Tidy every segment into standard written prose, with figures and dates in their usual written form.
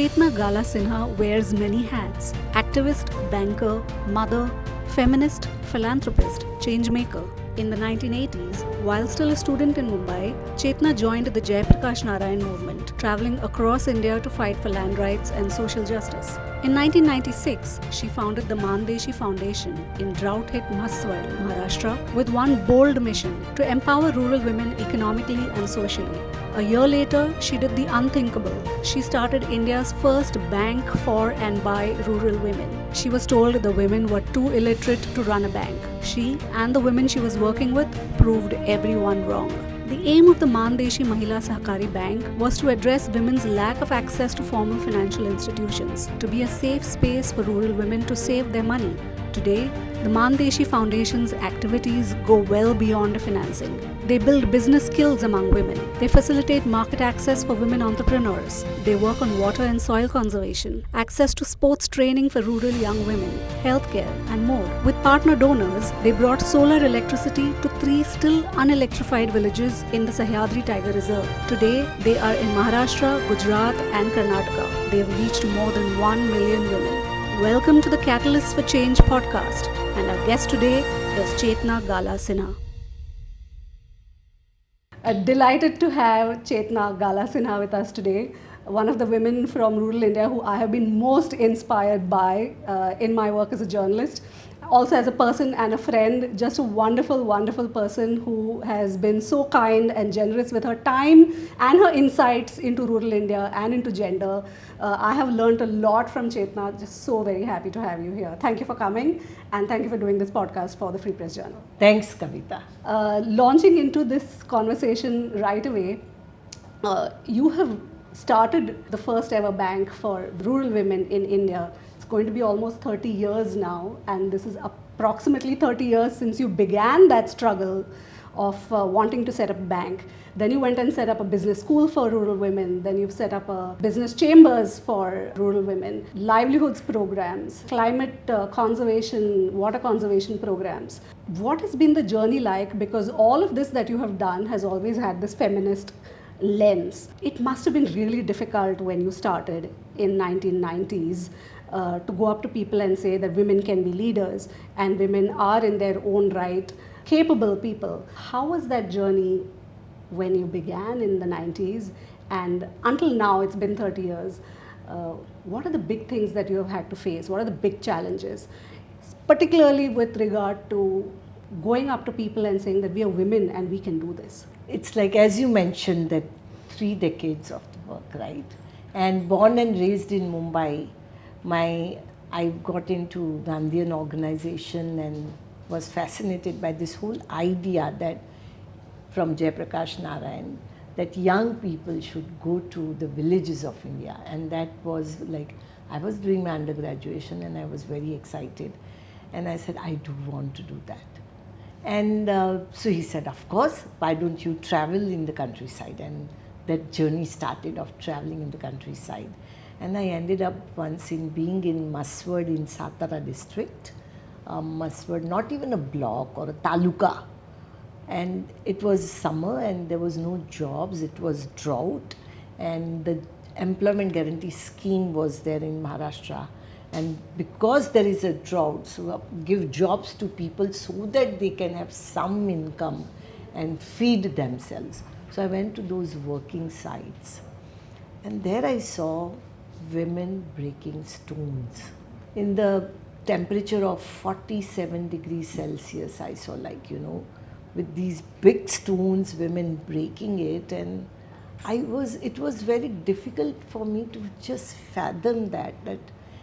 Chetna Gala Sinha wears many hats: activist, banker, mother, feminist, philanthropist, changemaker. In the 1980s, while still a student in Mumbai, Chetna joined the Jayaprakash Narayan movement, traveling across India to fight for land rights and social justice. In 1996, she founded the Mann Deshi Foundation in drought-hit Mahswar, Maharashtra, with one bold mission: to empower rural women economically and socially. A year later, she did the unthinkable. She started India's first bank for and by rural women. She was told the women were too illiterate to run a bank. She and the women she was working with proved everyone wrong. The aim of the Mann Deshi Mahila Sahakari Bank was to address women's lack of access to formal financial institutions, to be a safe space for rural women to save their money. Today, the Mann Deshi Foundation's activities go well beyond financing. They build business skills among women. They facilitate market access for women entrepreneurs. They work on water and soil conservation, access to sports training for rural young women, healthcare, and more. With partner donors, they brought solar electricity to 3 still unelectrified villages in the Sahyadri Tiger Reserve. Today, they are in Maharashtra, Gujarat, and Karnataka. They have reached more than 1 million women. Welcome to the Catalyst for Change podcast, and our guest today is Chetna Gala Sinha. Delighted to have Chetna Gala Sinha with us today, one of the women from rural India who I have been most inspired by in my work as a journalist. Also as a person and a friend, just a wonderful, wonderful person who has been so kind and generous with her time and her insights into rural India and into gender. I have learned a lot from Chetna. Just so very happy to have you here. Thank you for coming, and thank you for doing this podcast for the Free Press Journal. Thanks, Kavitha. Launching into this conversation right away, you have started the first ever bank for rural women in India. It's going to be almost 30 years now, and this is approximately 30 years since you began that struggle of wanting to set up a bank. Then you went and set up a business school for rural women. Then you've set up a business chambers for rural women, livelihoods programs, climate conservation, water conservation programs. What has been the journey like? Because all of this that you have done has always had this feminist lens. It must have been really difficult when you started in 1990s to go up to people and say that women can be leaders and women are in their own right capable people. How was that journey when you began in the 90s, and until now it's been 30 years? What are the big things that you have had to face? What are the big challenges, particularly with regard to going up to people and saying that we are women and we can do this? It's like, as you mentioned, that 3 decades of the work, right? And born and raised in Mumbai, I got into Gandhian organization and was fascinated by this whole idea that from Jayaprakash Narayan, that young people should go to the villages of India. And that was like, I was doing my undergraduation and I was very excited. And I said, I do want to do that. And so he said, of course, why don't you travel in the countryside? And that journey started of traveling in the countryside. And I ended up once in being in Maswad in Satara district. Maswad, not even a block or a taluka. And it was summer and there was no jobs, it was drought. And the employment guarantee scheme was there in Maharashtra. And because there is a drought, so give jobs to people so that they can have some income and feed themselves. So I went to those working sites. And there I saw women breaking stones. In the temperature of 47 degrees Celsius, I saw, like, with these big stones, women breaking it. And it was very difficult for me to just fathom that.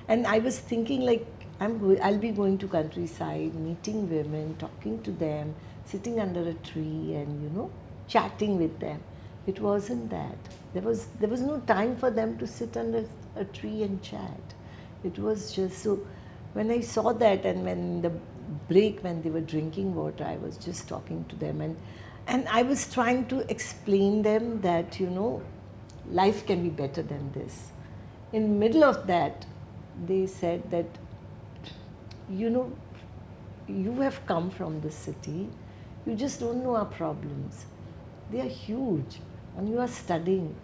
And I was thinking, like, I'll be going to countryside, meeting women, talking to them, sitting under a tree and, chatting with them. It wasn't that. There was no time for them to sit under a tree and chat. It was just so. When I saw that, and when the break, when they were drinking water, I was just talking to them, and I was trying to explain them that, life can be better than this. In middle of that, they said that, you have come from this city, you just don't know our problems. They are huge, and you are studying,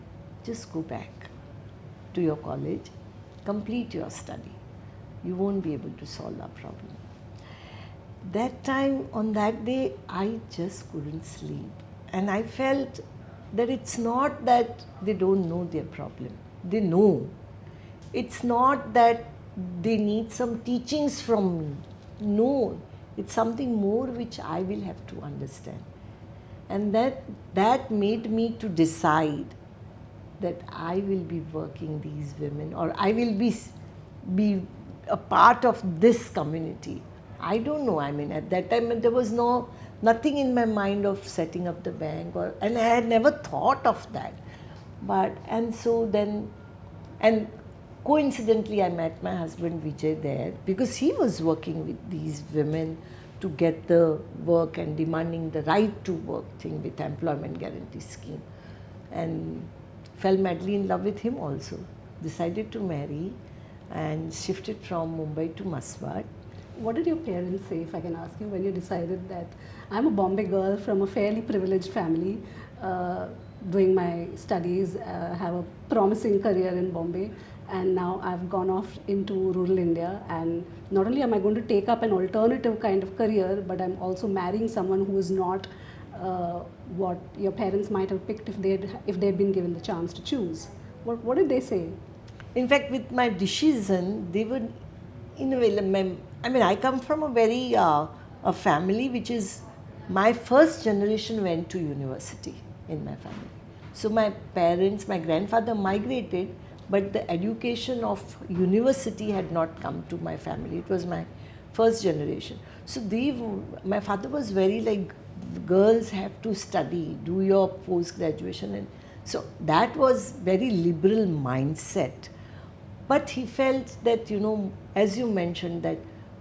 just go back. to your college, complete your study. You won't be able to solve our problem. That time, on that day, I just couldn't sleep. And I felt that it's not that they don't know their problem. They know. It's not that they need some teachings from me. No, it's something more which I will have to understand. And that made me to decide that I will be working these women, or I will be a part of this community. I don't know. I mean, at that time there was nothing in my mind of setting up the bank, and I had never thought of that. And so then, and coincidentally, I met my husband Vijay there because he was working with these women to get the work and demanding the right to work thing with employment guarantee scheme, and fell madly in love with him also. Decided to marry and shifted from Mumbai to Maswat. What did your parents say, if I can ask you, when you decided that I'm a Bombay girl from a fairly privileged family, doing my studies, have a promising career in Bombay, and now I've gone off into rural India, and not only am I going to take up an alternative kind of career, but I'm also marrying someone who is not what your parents might have picked if they'd been given the chance to choose. What did they say? In fact, with my decision, they were, in a way, I mean, I come from a very, a family which is, my first generation went to university in my family. So my parents, my grandfather migrated, but the education of university had not come to my family. It was my first generation. So my father was very like, girls have to study, do your post-graduation. And so that was very liberal mindset. But he felt that, as you mentioned, that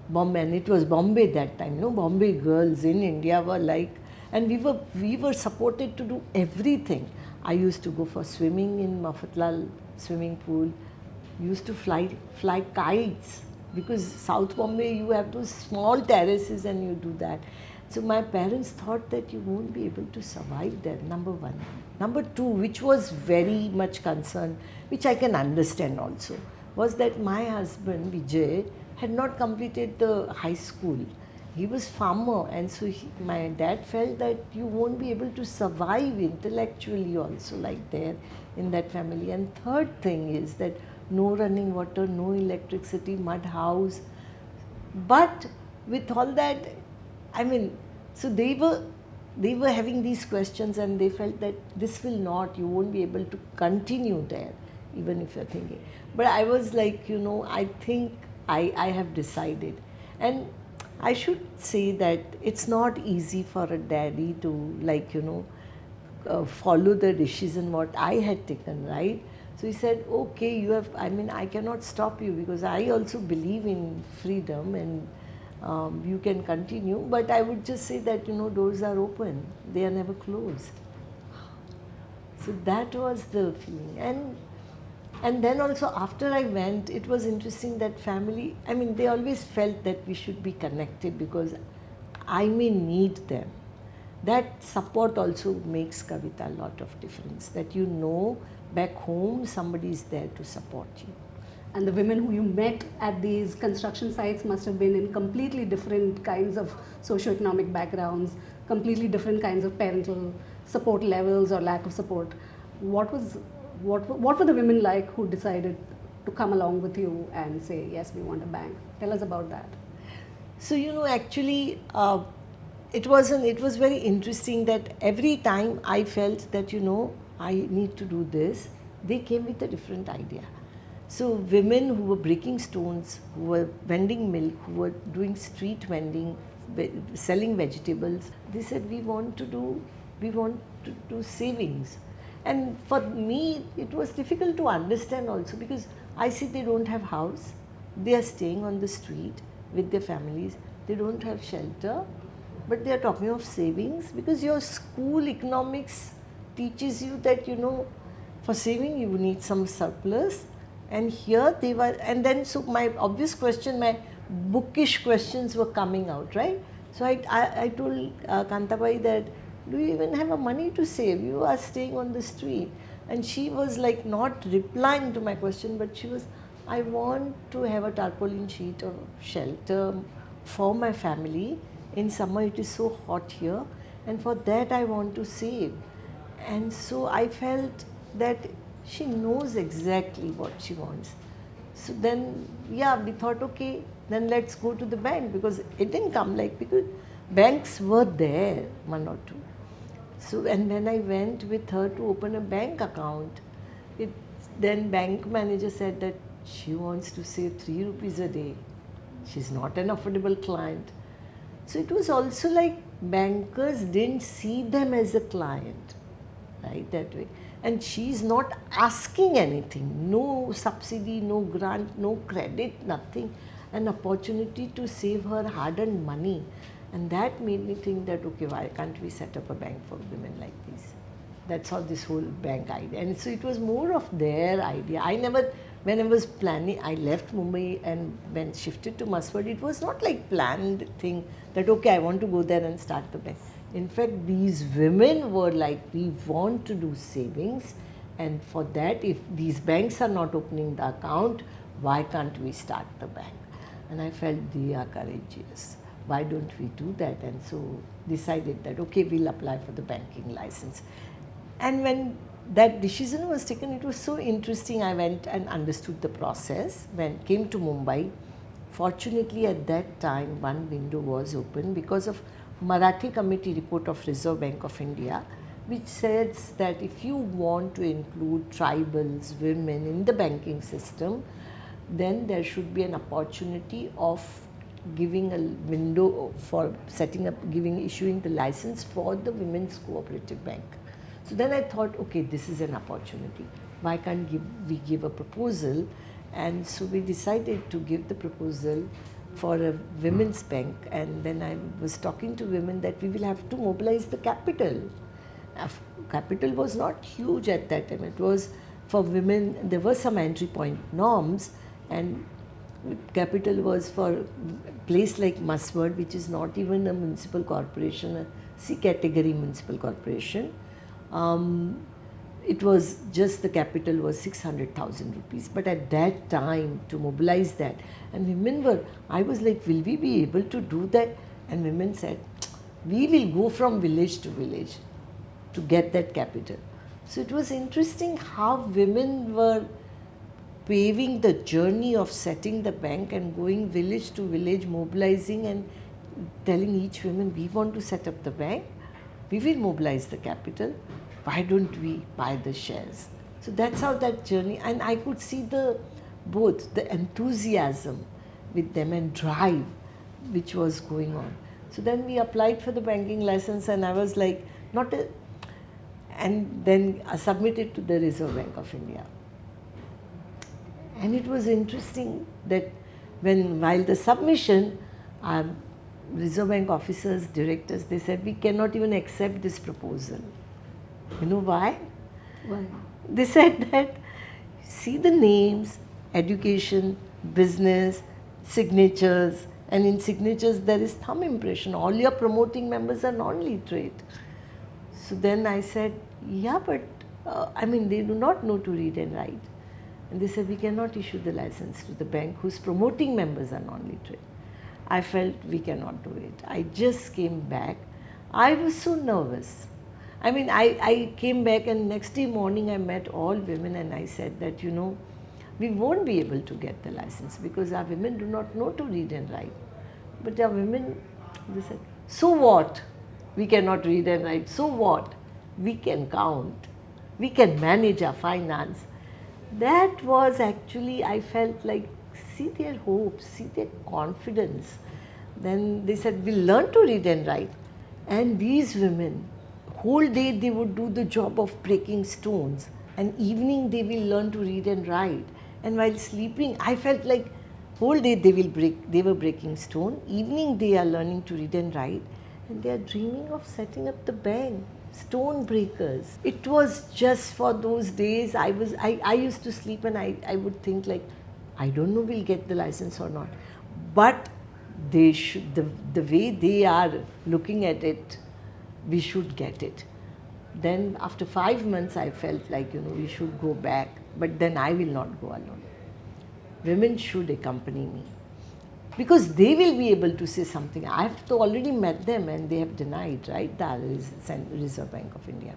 Bombay, and it was Bombay that time, Bombay girls in India were like, and we were supported to do everything. I used to go for swimming in Mafatlal swimming pool, used to fly kites, because South Bombay you have those small terraces and you do that. So my parents thought that you won't be able to survive there, number one. Number two, which was very much concerned, which I can understand also, was that my husband Vijay had not completed the high school. He was farmer, and so my dad felt that you won't be able to survive intellectually also like there in that family. And third thing is that no running water, no electricity, mud house. But with all that, I mean, so they were having these questions, and they felt that this will not, you won't be able to continue there, even if you're thinking. But I was like, I think I have decided. And I should say that it's not easy for a daddy to follow the decision what I had taken, right? So he said, okay, I cannot stop you, because I also believe in freedom, and you can continue, but I would just say that, doors are open, they are never closed. So that was the feeling. And then also after I went, it was interesting that family, they always felt that we should be connected because I may need them. That support also makes Kavitha a lot of difference, that back home somebody is there to support you. And the women who you met at these construction sites must have been in completely different kinds of socioeconomic backgrounds, completely different kinds of parental support levels or lack of support. What were the women like who decided to come along with you and say, yes, we want a bank? Tell us about that. So, actually, it was very interesting that every time I felt that, I need to do this, they came with a different idea. So women who were breaking stones, who were vending milk, who were doing street vending, selling vegetables, they said, we want to do savings. And for me, it was difficult to understand also, because I see they don't have house, they are staying on the street with their families, they don't have shelter, but they are talking of savings, because your school economics teaches you that, for saving you need some surplus. And here they were, and then so my obvious question, my bookish questions were coming out, right? So I told Kantabai that, do you even have a money to save? You are staying on the street. And she was like not replying to my question, but she was, I want to have a tarpaulin sheet of shelter for my family. In summer it is so hot here, and for that I want to save. And so I felt that she knows exactly what she wants. So then, yeah, we thought, okay, then let's go to the bank, because it didn't come like, because banks were there, one or two. So, and when I went with her to open a bank account, it, then bank manager said that she wants to save 3 rupees a day. She's not an affordable client. So it was also like bankers didn't see them as a client, right, that way. And she's not asking anything, no subsidy, no grant, no credit, nothing. An opportunity to save her hard-earned money. And that made me think that, okay, why can't we set up a bank for women like this? That's how this whole bank idea. And so it was more of their idea. I never, when I was planning, I left Mumbai and when shifted to Maswad, it was not like planned thing that, okay, I want to go there and start the bank. In fact, these women were like, we want to do savings, and for that, if these banks are not opening the account, why can't we start the bank? And I felt they are courageous. Why don't we do that? And so decided that, okay, we'll apply for the banking license. And when that decision was taken, it was so interesting. I went and understood the process. When came to Mumbai, fortunately at that time one window was open because of Marathi Committee report of Reserve Bank of India, which says that if you want to include tribals, women in the banking system, then there should be an opportunity of giving a window for setting up, issuing the license for the Women's Cooperative Bank. So then I thought, okay, this is an opportunity. Why can't we give a proposal? And so we decided to give the proposal for a women's bank. And then I was talking to women that we will have to mobilize the capital. Capital was not huge at that time. It was for women, there were some entry point norms, and capital was for a place like Maswad, which is not even a municipal corporation, a C category municipal corporation. It was just, the capital was 600,000 rupees. But at that time, to mobilize that, and women were, I was like, will we be able to do that? And women said, we will go from village to village to get that capital. So it was interesting how women were paving the journey of setting the bank and going village to village, mobilizing and telling each woman, we want to set up the bank, we will mobilize the capital, why don't we buy the shares? So that's how that journey, and I could see both the enthusiasm with them and drive which was going on. So then we applied for the banking license, and I was like, and then I submitted to the Reserve Bank of India. And it was interesting that while the submission, our Reserve Bank officers, directors, they said, we cannot even accept this proposal. You know why? Why? They said that, see the names, education, business, signatures, and in signatures there is thumb impression. All your promoting members are non-literate. So then I said, yeah, but they do not know to read and write. And they said, we cannot issue the license to the bank whose promoting members are non-literate. I felt we cannot do it. I just came back. I was so nervous. I came back, and next day morning I met all women and I said that, we won't be able to get the license because our women do not know to read and write. But our women, they said, so what? We cannot read and write. So what? We can count. We can manage our finance. That was actually, I felt like, see their hopes, see their confidence. Then they said, we'll learn to read and write. And these women, whole day they would do the job of breaking stones, and evening they will learn to read and write. And while sleeping, I felt like whole day they were breaking stone, evening they are learning to read and write, and they are dreaming of setting up the bank. Stone breakers. It was just for those days. I used to sleep and I would think like, I don't know we'll get the license or not. But they should, the way they are looking at it, we should get it. Then after 5 months, I felt like, we should go back, but then I will not go alone. Women should accompany me because they will be able to say something. I have already met them and they have denied, right? The Reserve Bank of India.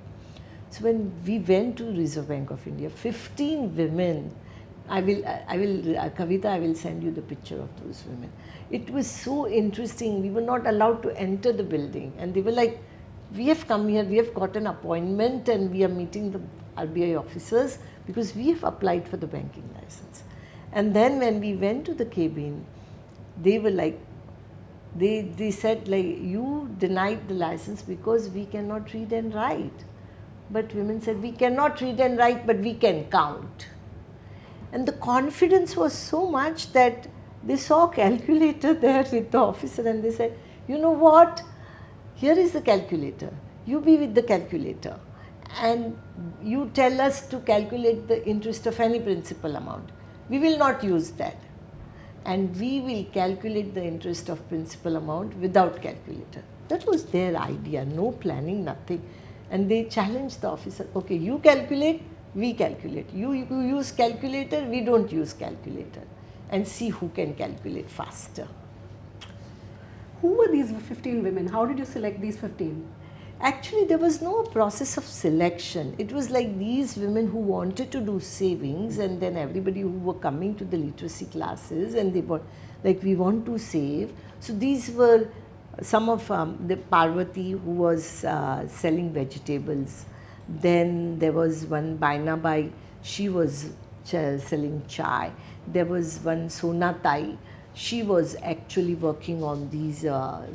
So when we went to Reserve Bank of India, 15 women, Kavitha, I will send you the picture of those women. It was so interesting. We were not allowed to enter the building, and they were like, we have come here, we have got an appointment, and we are meeting the RBI officers because we have applied for the banking license. And then when we went to the cabin, they were like, they said like, you denied the license because we cannot read and write. But women said, we cannot read and write, but we can count. And the confidence was so much that they saw a calculator there with the officer and they said, you know what, here is the calculator, you be with the calculator and you tell us to calculate the interest of any principal amount. We will not use that. And we will calculate the interest of principal amount without calculator. That was their idea, no planning, nothing. And they challenged the officer, okay, you calculate, we calculate. You use calculator, we don't use calculator. And see who can calculate faster. Who were these 15 women? How did you select these 15? Actually, there was no process of selection. It was like these women who wanted to do savings, and then everybody who were coming to the literacy classes and they were like, we want to save. So these were some of the Parvati who was selling vegetables. Then there was one Baina Bai, she was selling chai. There was one Sona Tai, she was actually working on these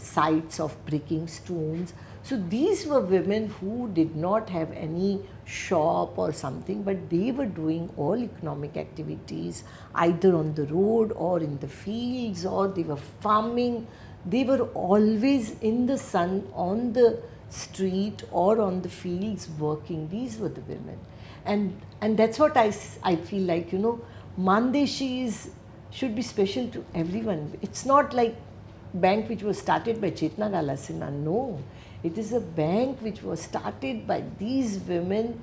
sites of breaking stones. So these were women who did not have any shop or something, but they were doing all economic activities either on the road or in the fields, or they were farming. They were always in the sun, on the street or on the fields working. These were the women. And that's what I feel like, Mann Deshi should be special to everyone. It's not like bank which was started by Chetna Gala Sinha. No, it is a bank which was started by these women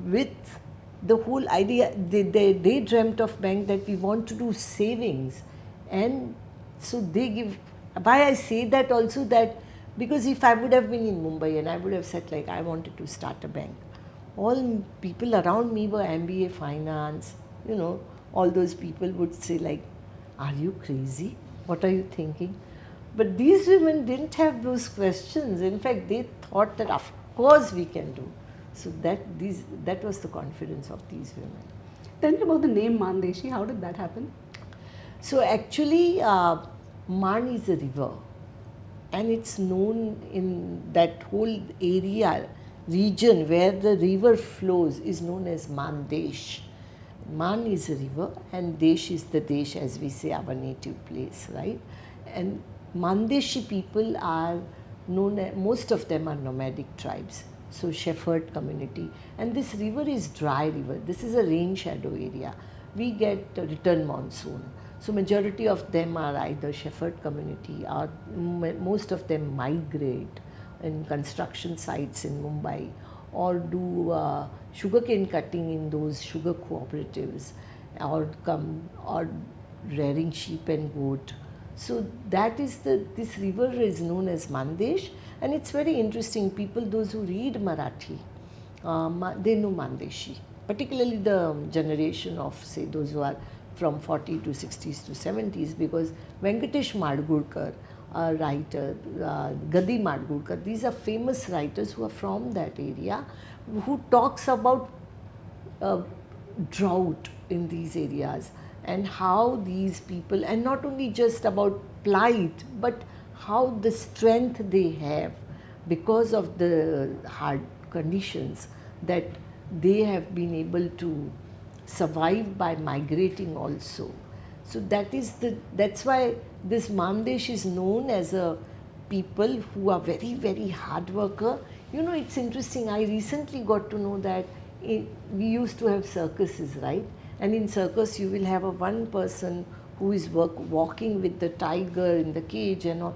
with the whole idea. They dreamt of bank that we want to do savings, and so they give. Why I say that also, that because if I would have been in Mumbai and I would have said like I wanted to start a bank, all people around me were MBA finance, all those people would say like, are you crazy? What are you thinking? But these women didn't have those questions. In fact, they thought that of course we can do. So that was the confidence of these women. Tell me about the name Mann Deshi. How did that happen? So actually, Mann is a river, and it's known in that whole region where the river flows is known as Mann Desh. Mann is a river and Desh is the Desh, as we say, our native place, right? And Mann Deshi people are known, most of them are nomadic tribes, so shepherd community. And this river is dry river. This is a rain shadow area. We get a return monsoon. So majority of them are either shepherd community, or most of them migrate in construction sites in Mumbai, or do sugarcane cutting in those sugar cooperatives, or rearing sheep and goat. So that is this river is known as Mann Desh, and it's very interesting. People, those who read Marathi, they know Mann Deshi, particularly the generation of, say, those who are from 40 to 60s to 70s, because Venkatesh Madgurkar, a writer, Gadi Madgurkar, these are famous writers who are from that area, who talks about drought in these areas and how these people, and not only just about plight, but how the strength they have because of the hard conditions, that they have been able to survive by migrating also. So that's why this Mann Desh is known as a people who are very, very hard worker. It's interesting. I recently got to know that we used to have circuses, right? And in circus, you will have one person who is walking with the tiger in the cage and all.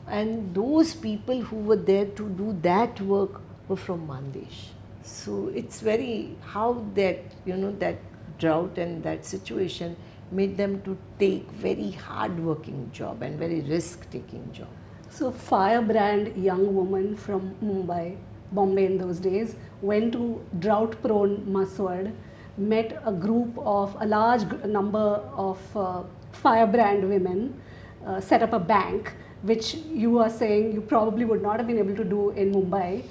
And those people who were there to do that work were from Mann Desh. So it's very how that that drought and that situation made them to take very hard working job and very risk taking job. So, firebrand young woman from Mumbai, Bombay in those days, went to drought-prone Maswad, met a large number of firebrand women, set up a bank, which you are saying you probably would not have been able to do in Mumbai.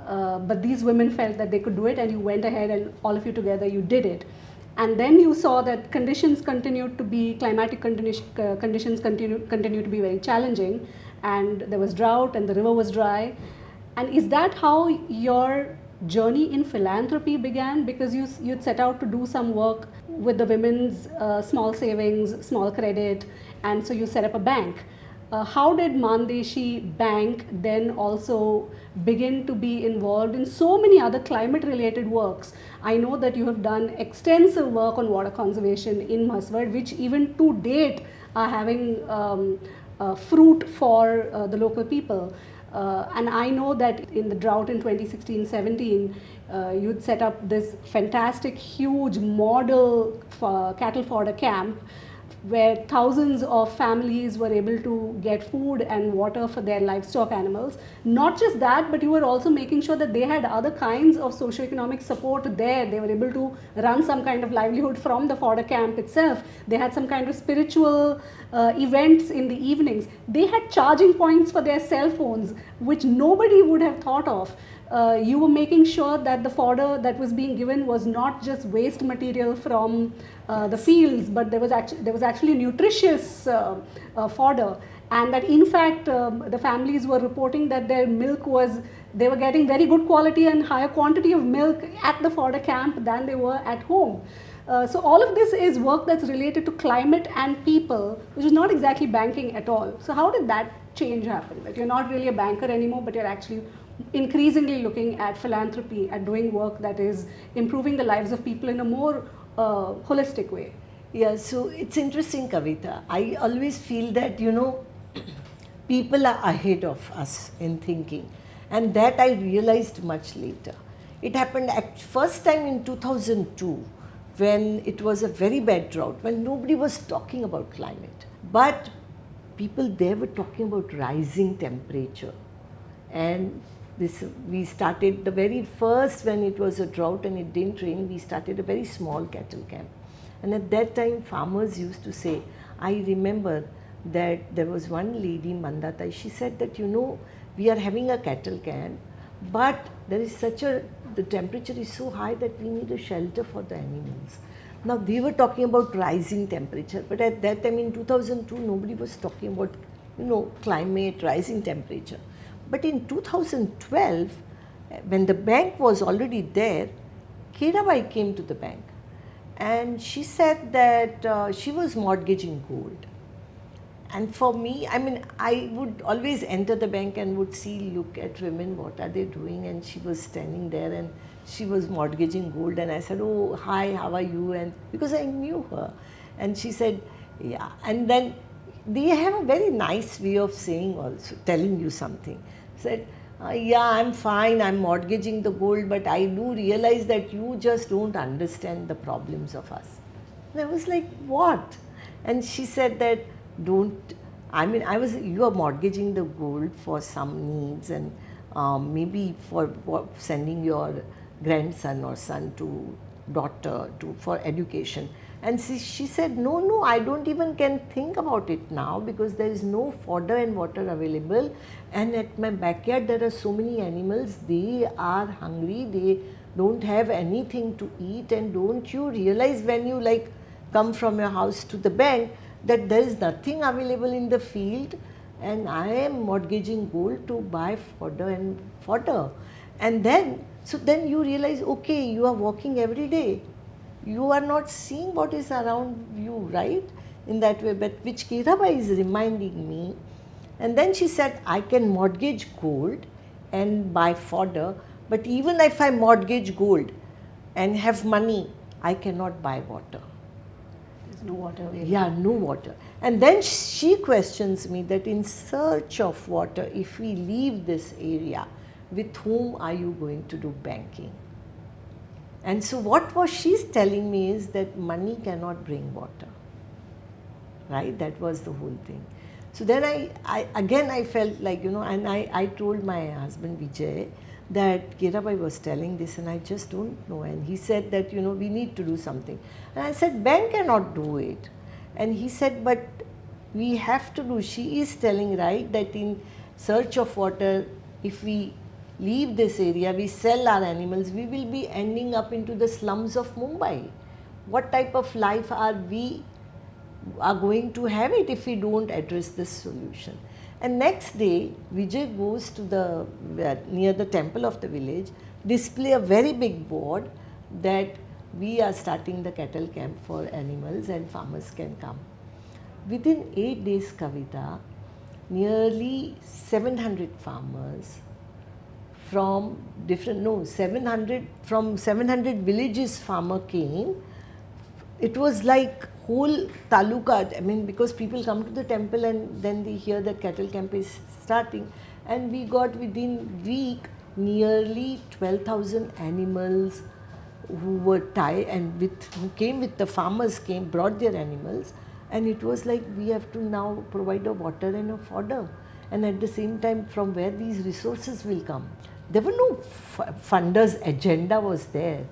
But these women felt that they could do it, and you went ahead and all of you together, you did it. And then you saw that climatic conditions continued to be very challenging, and there was drought and the river was dry. And is that how your journey in philanthropy began? Because you'd set out to do some work with the women's small savings, small credit, and so you set up a bank. How did Mann Deshi Bank then also begin to be involved in so many other climate related works? I know that you have done extensive work on water conservation in Maswad, which even to date are having fruit for the local people. And I know that in the drought in 2016-17, you'd set up this fantastic, huge model cattle fodder camp where thousands of families were able to get food and water for their livestock animals. Not just that, but you were also making sure that they had other kinds of socioeconomic support there. They were able to run some kind of livelihood from the fodder camp itself. They had some kind of spiritual events in the evenings. They had charging points for their cell phones, which nobody would have thought of. You were making sure that the fodder that was being given was not just waste material from the fields, but there was actually nutritious fodder, and that in fact the families were reporting that their milk they were getting very good quality and higher quantity of milk at the fodder camp than they were at home. So all of this is work that's related to climate and people, which is not exactly banking at all. So how did that change happen? That you're not really a banker anymore, but you're actually increasingly looking at philanthropy, at doing work that is improving the lives of people in a more holistic way. Yeah, so it's interesting, Kavitha. I always feel that, people are ahead of us in thinking. And that I realized much later. It happened first time in 2002 when it was a very bad drought, when nobody was talking about climate. But people there were talking about rising temperature. And we started the very first, when it was a drought and it didn't rain, we started a very small cattle camp. And at that time, farmers used to say, I remember that there was one lady, Mandata, she said that, we are having a cattle camp, but there is the temperature is so high that we need a shelter for the animals. Now, they were talking about rising temperature, but at that time in 2002, nobody was talking about, climate, rising temperature. But in 2012, when the bank was already there, Kirabai came to the bank and she said that she was mortgaging gold. And for me, I would always enter the bank and would look at women, what are they doing? And she was standing there and she was mortgaging gold. And I said, oh, hi, how are you? And because I knew her. And she said, yeah. And then they have a very nice way of saying also, telling you something. Said, yeah, I'm fine, I'm mortgaging the gold, but I do realize that you just don't understand the problems of us. And I was like, what? And she said that, you are mortgaging the gold for some needs and maybe for sending your grandson or son to daughter for education. And she said, no, I don't even can think about it now because there is no fodder and water available. And at my backyard, there are so many animals, they are hungry, they don't have anything to eat. And don't you realize when you come from your house to the bank that there is nothing available in the field and I am mortgaging gold to buy fodder. And then you realize, okay, you are walking every day. You are not seeing what is around you, right? In that way, but which Kirabai is reminding me. And then she said, I can mortgage gold and buy fodder, but even if I mortgage gold and have money, I cannot buy water. There's no water available. Yeah, no water. And then she questions me that in search of water, if we leave this area, with whom are you going to do banking? And so what was she's telling me is that money cannot bring water, right? That was the whole thing. So then I felt like, and I told my husband Vijay that Kirabai was telling this and I just don't know. And he said that, we need to do something. And I said, Ben cannot do it. And he said, but we have to do. She is telling, right, that in search of water, if we leave this area, we sell our animals, we will be ending up into the slums of Mumbai. What type of life are going to have it if we don't address this solution? And next day, Vijay goes to near the temple of the village, display a very big board that we are starting the cattle camp for animals and farmers can come. Within 8 days, Kavitha, nearly 700 farmers from 700 villages farmer came. It was like whole taluka, because people come to the temple and then they hear that cattle camp is starting. And we got within week nearly 12,000 animals who were tied and who came with the farmers brought their animals. And it was like we have to now provide a water and a fodder. And at the same time, from where these resources will come? There were no funders' agenda was there.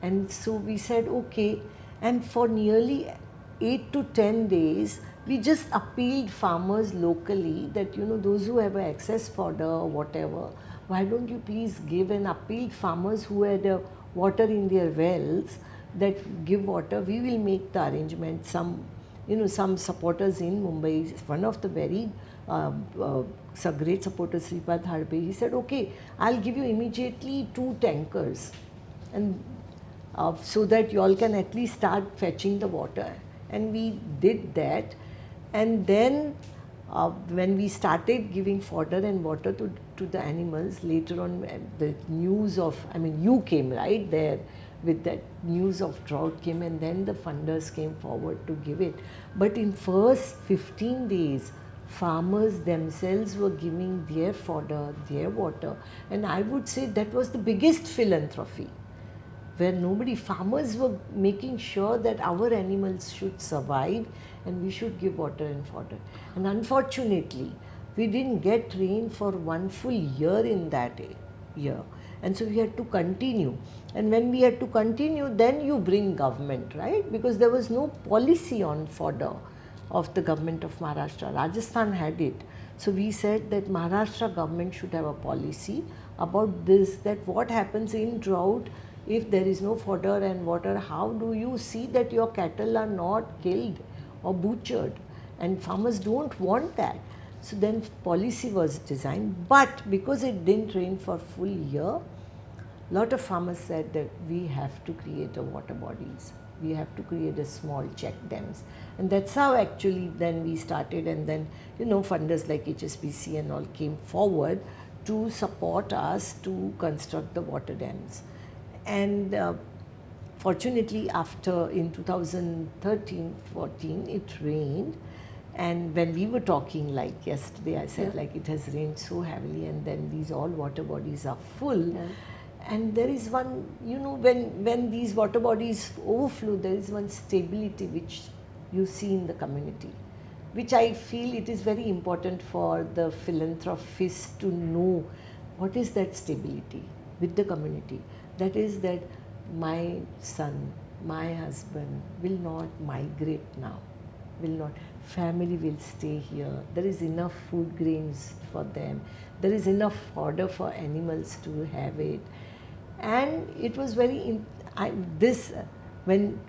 And so we said, okay. And for nearly 8 to 10 days, we just appealed farmers locally that, those who have excess fodder or whatever, why don't you please give, and appealed farmers who had water in their wells that give water. We will make the arrangement. Some supporters in Mumbai, one of the very great supporters, Sripad Harpe, he said, okay, I'll give you immediately 2 tankers. And so that you all can at least start fetching the water. And we did that. And then when we started giving fodder and water to the animals, later on the news of, you came right there with that news of drought came, and then the funders came forward to give it. But in first 15 days, farmers themselves were giving their fodder, their water. And I would say that was the biggest philanthropy, where farmers were making sure that our animals should survive and we should give water and fodder. And unfortunately, we didn't get rain for 1 full year in that year. And so we had to continue. And when we had to continue, then you bring government, right? Because there was no policy on fodder of the government of Maharashtra. Rajasthan had it. So we said that Maharashtra government should have a policy about this, that what happens in drought if there is no fodder and water. How do you see that your cattle are not killed or butchered? And farmers don't want that. So then policy was designed, but because it didn't rain for full year, lot of farmers said that we have to create a water bodies. We have to create a small check dams. And that's how actually then we started, and then funders like HSBC and all came forward to support us to construct the water dams. And fortunately, after in 2013-14, it rained. And when we were talking like yesterday, I said like it has rained so heavily, and then these all water bodies are full. Yeah. And there is one, when these water bodies overflow, there is one stability which you see in the community, which I feel it is very important for the philanthropists to know what is that stability with the community. That is that my son, my husband will not migrate now, will not. Family will stay here. There is enough food grains for them. There is enough fodder for animals to have it. And it was very, when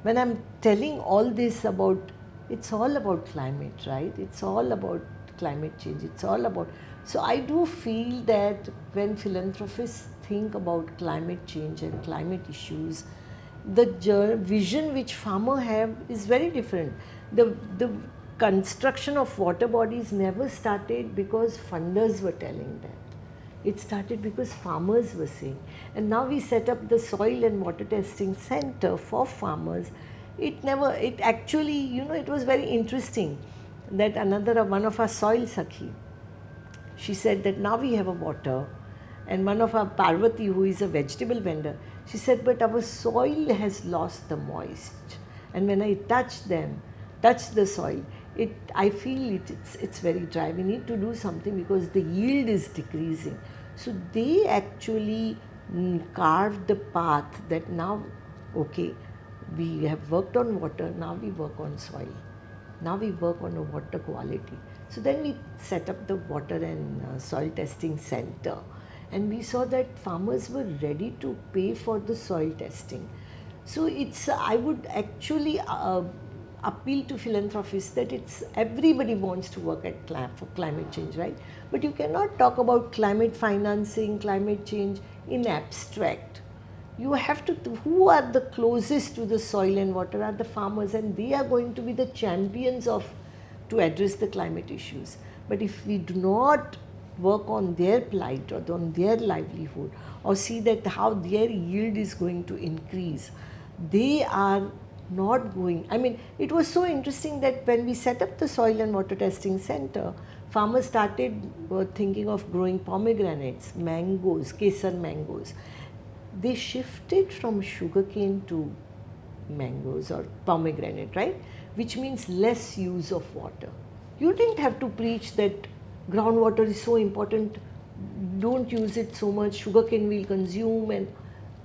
I'm telling all this about, it's all about climate, right? It's all about climate change. It's all about, so I do feel that when philanthropists think about climate change and climate issues, the vision which farmers have is very different. The construction of water bodies never started because funders were telling that. It started because farmers were saying. And now we set up the soil and water testing center for farmers. It actually, it was very interesting that one of our soil sakhi, she said that now we have a water And one of our Parvati, who is a vegetable vendor, she said, but our soil has lost the moist. And when I touch the soil, I feel it's very dry. We need to do something because the yield is decreasing. So they actually carved the path that now, okay, we have worked on water, now we work on soil. Now we work on a water quality. So then we set up the water and soil testing center. And we saw that farmers were ready to pay for the soil testing. So I would actually appeal to philanthropists that everybody wants to work for climate change, right? But you cannot talk about climate financing, climate change in abstract. You have to, who are the closest to the soil and water are the farmers, and they are going to be the champions to address the climate issues. But if we do not work on their plight or on their livelihood or see that how their yield is going to increase, they are not going. I mean, it was so interesting that when we set up the soil and water testing center, farmers started thinking of growing pomegranates, mangoes, kesar mangoes. They shifted from sugarcane to mangoes or pomegranate, right? Which means less use of water. You didn't have to preach that groundwater is so important, don't use it so much, sugarcane will consume, and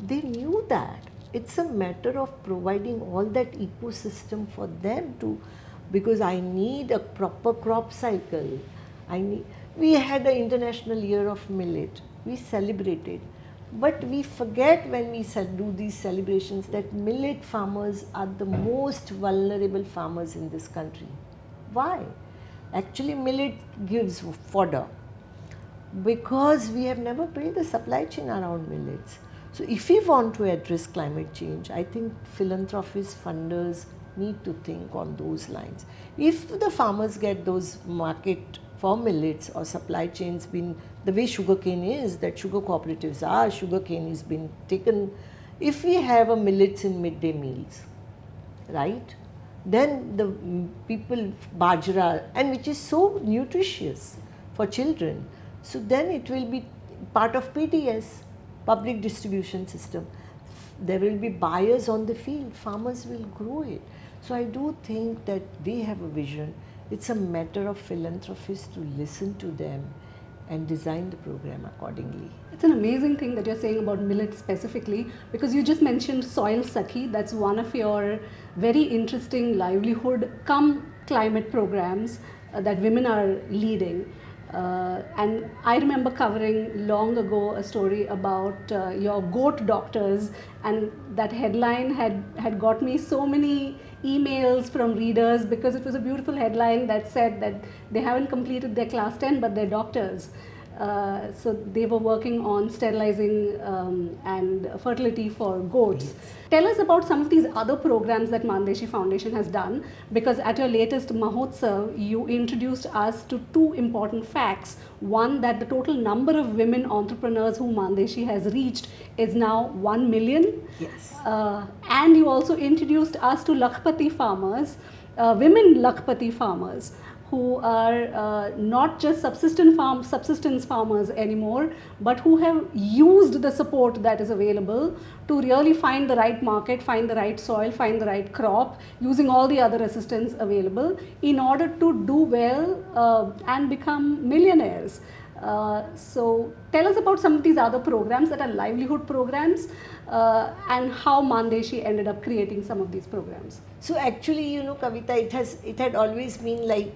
they knew that. It's a matter of providing all that ecosystem for them to, because I need a proper crop cycle. We had an International Year of Millet, we celebrated. But we forget when we do these celebrations that millet farmers are the most vulnerable farmers in this country. Why? Actually, millet gives fodder because we have never built a supply chain around millets. So if we want to address climate change, I think philanthropists, funders need to think on those lines. If the farmers get those market for millets or supply chains been the way sugarcane is, that sugar cooperatives are, sugarcane is been taken. If we have a millets in midday meals, right, then the people, bajra, and which is so nutritious for children, so then it will be part of PDS, public distribution system. There will be buyers on the field, farmers will grow it. So I do think that they have a vision. It's a matter of philanthropists to listen to them and design the program accordingly. It's an amazing thing that you're saying about millet specifically, because you just mentioned Soil Sakhi. That's one of your very interesting livelihood come climate programs that women are leading. And I remember covering long ago a story about your goat doctors, and that headline had got me so many emails from readers because it was a beautiful headline that said that they haven't completed their class 10 but they're doctors. So they were working on sterilizing and fertility for goats. Yes. Tell us about some of these other programs that Mann Deshi Foundation has done, because at your latest Mahotsav, you introduced us to two important facts. One, that the total number of women entrepreneurs whom Mann Deshi has reached is now 1 million. Yes. And you also introduced us to Lakhpati farmers, women Lakhpati farmers, who are not just subsistence farmers anymore, but who have used the support that is available to really find the right market, find the right soil, find the right crop, using all the other assistance available in order to do well and become millionaires. So tell us about some of these other programs that are livelihood programs and how Mann Deshi ended up creating some of these programs. So actually, Kavitha, it had always been like,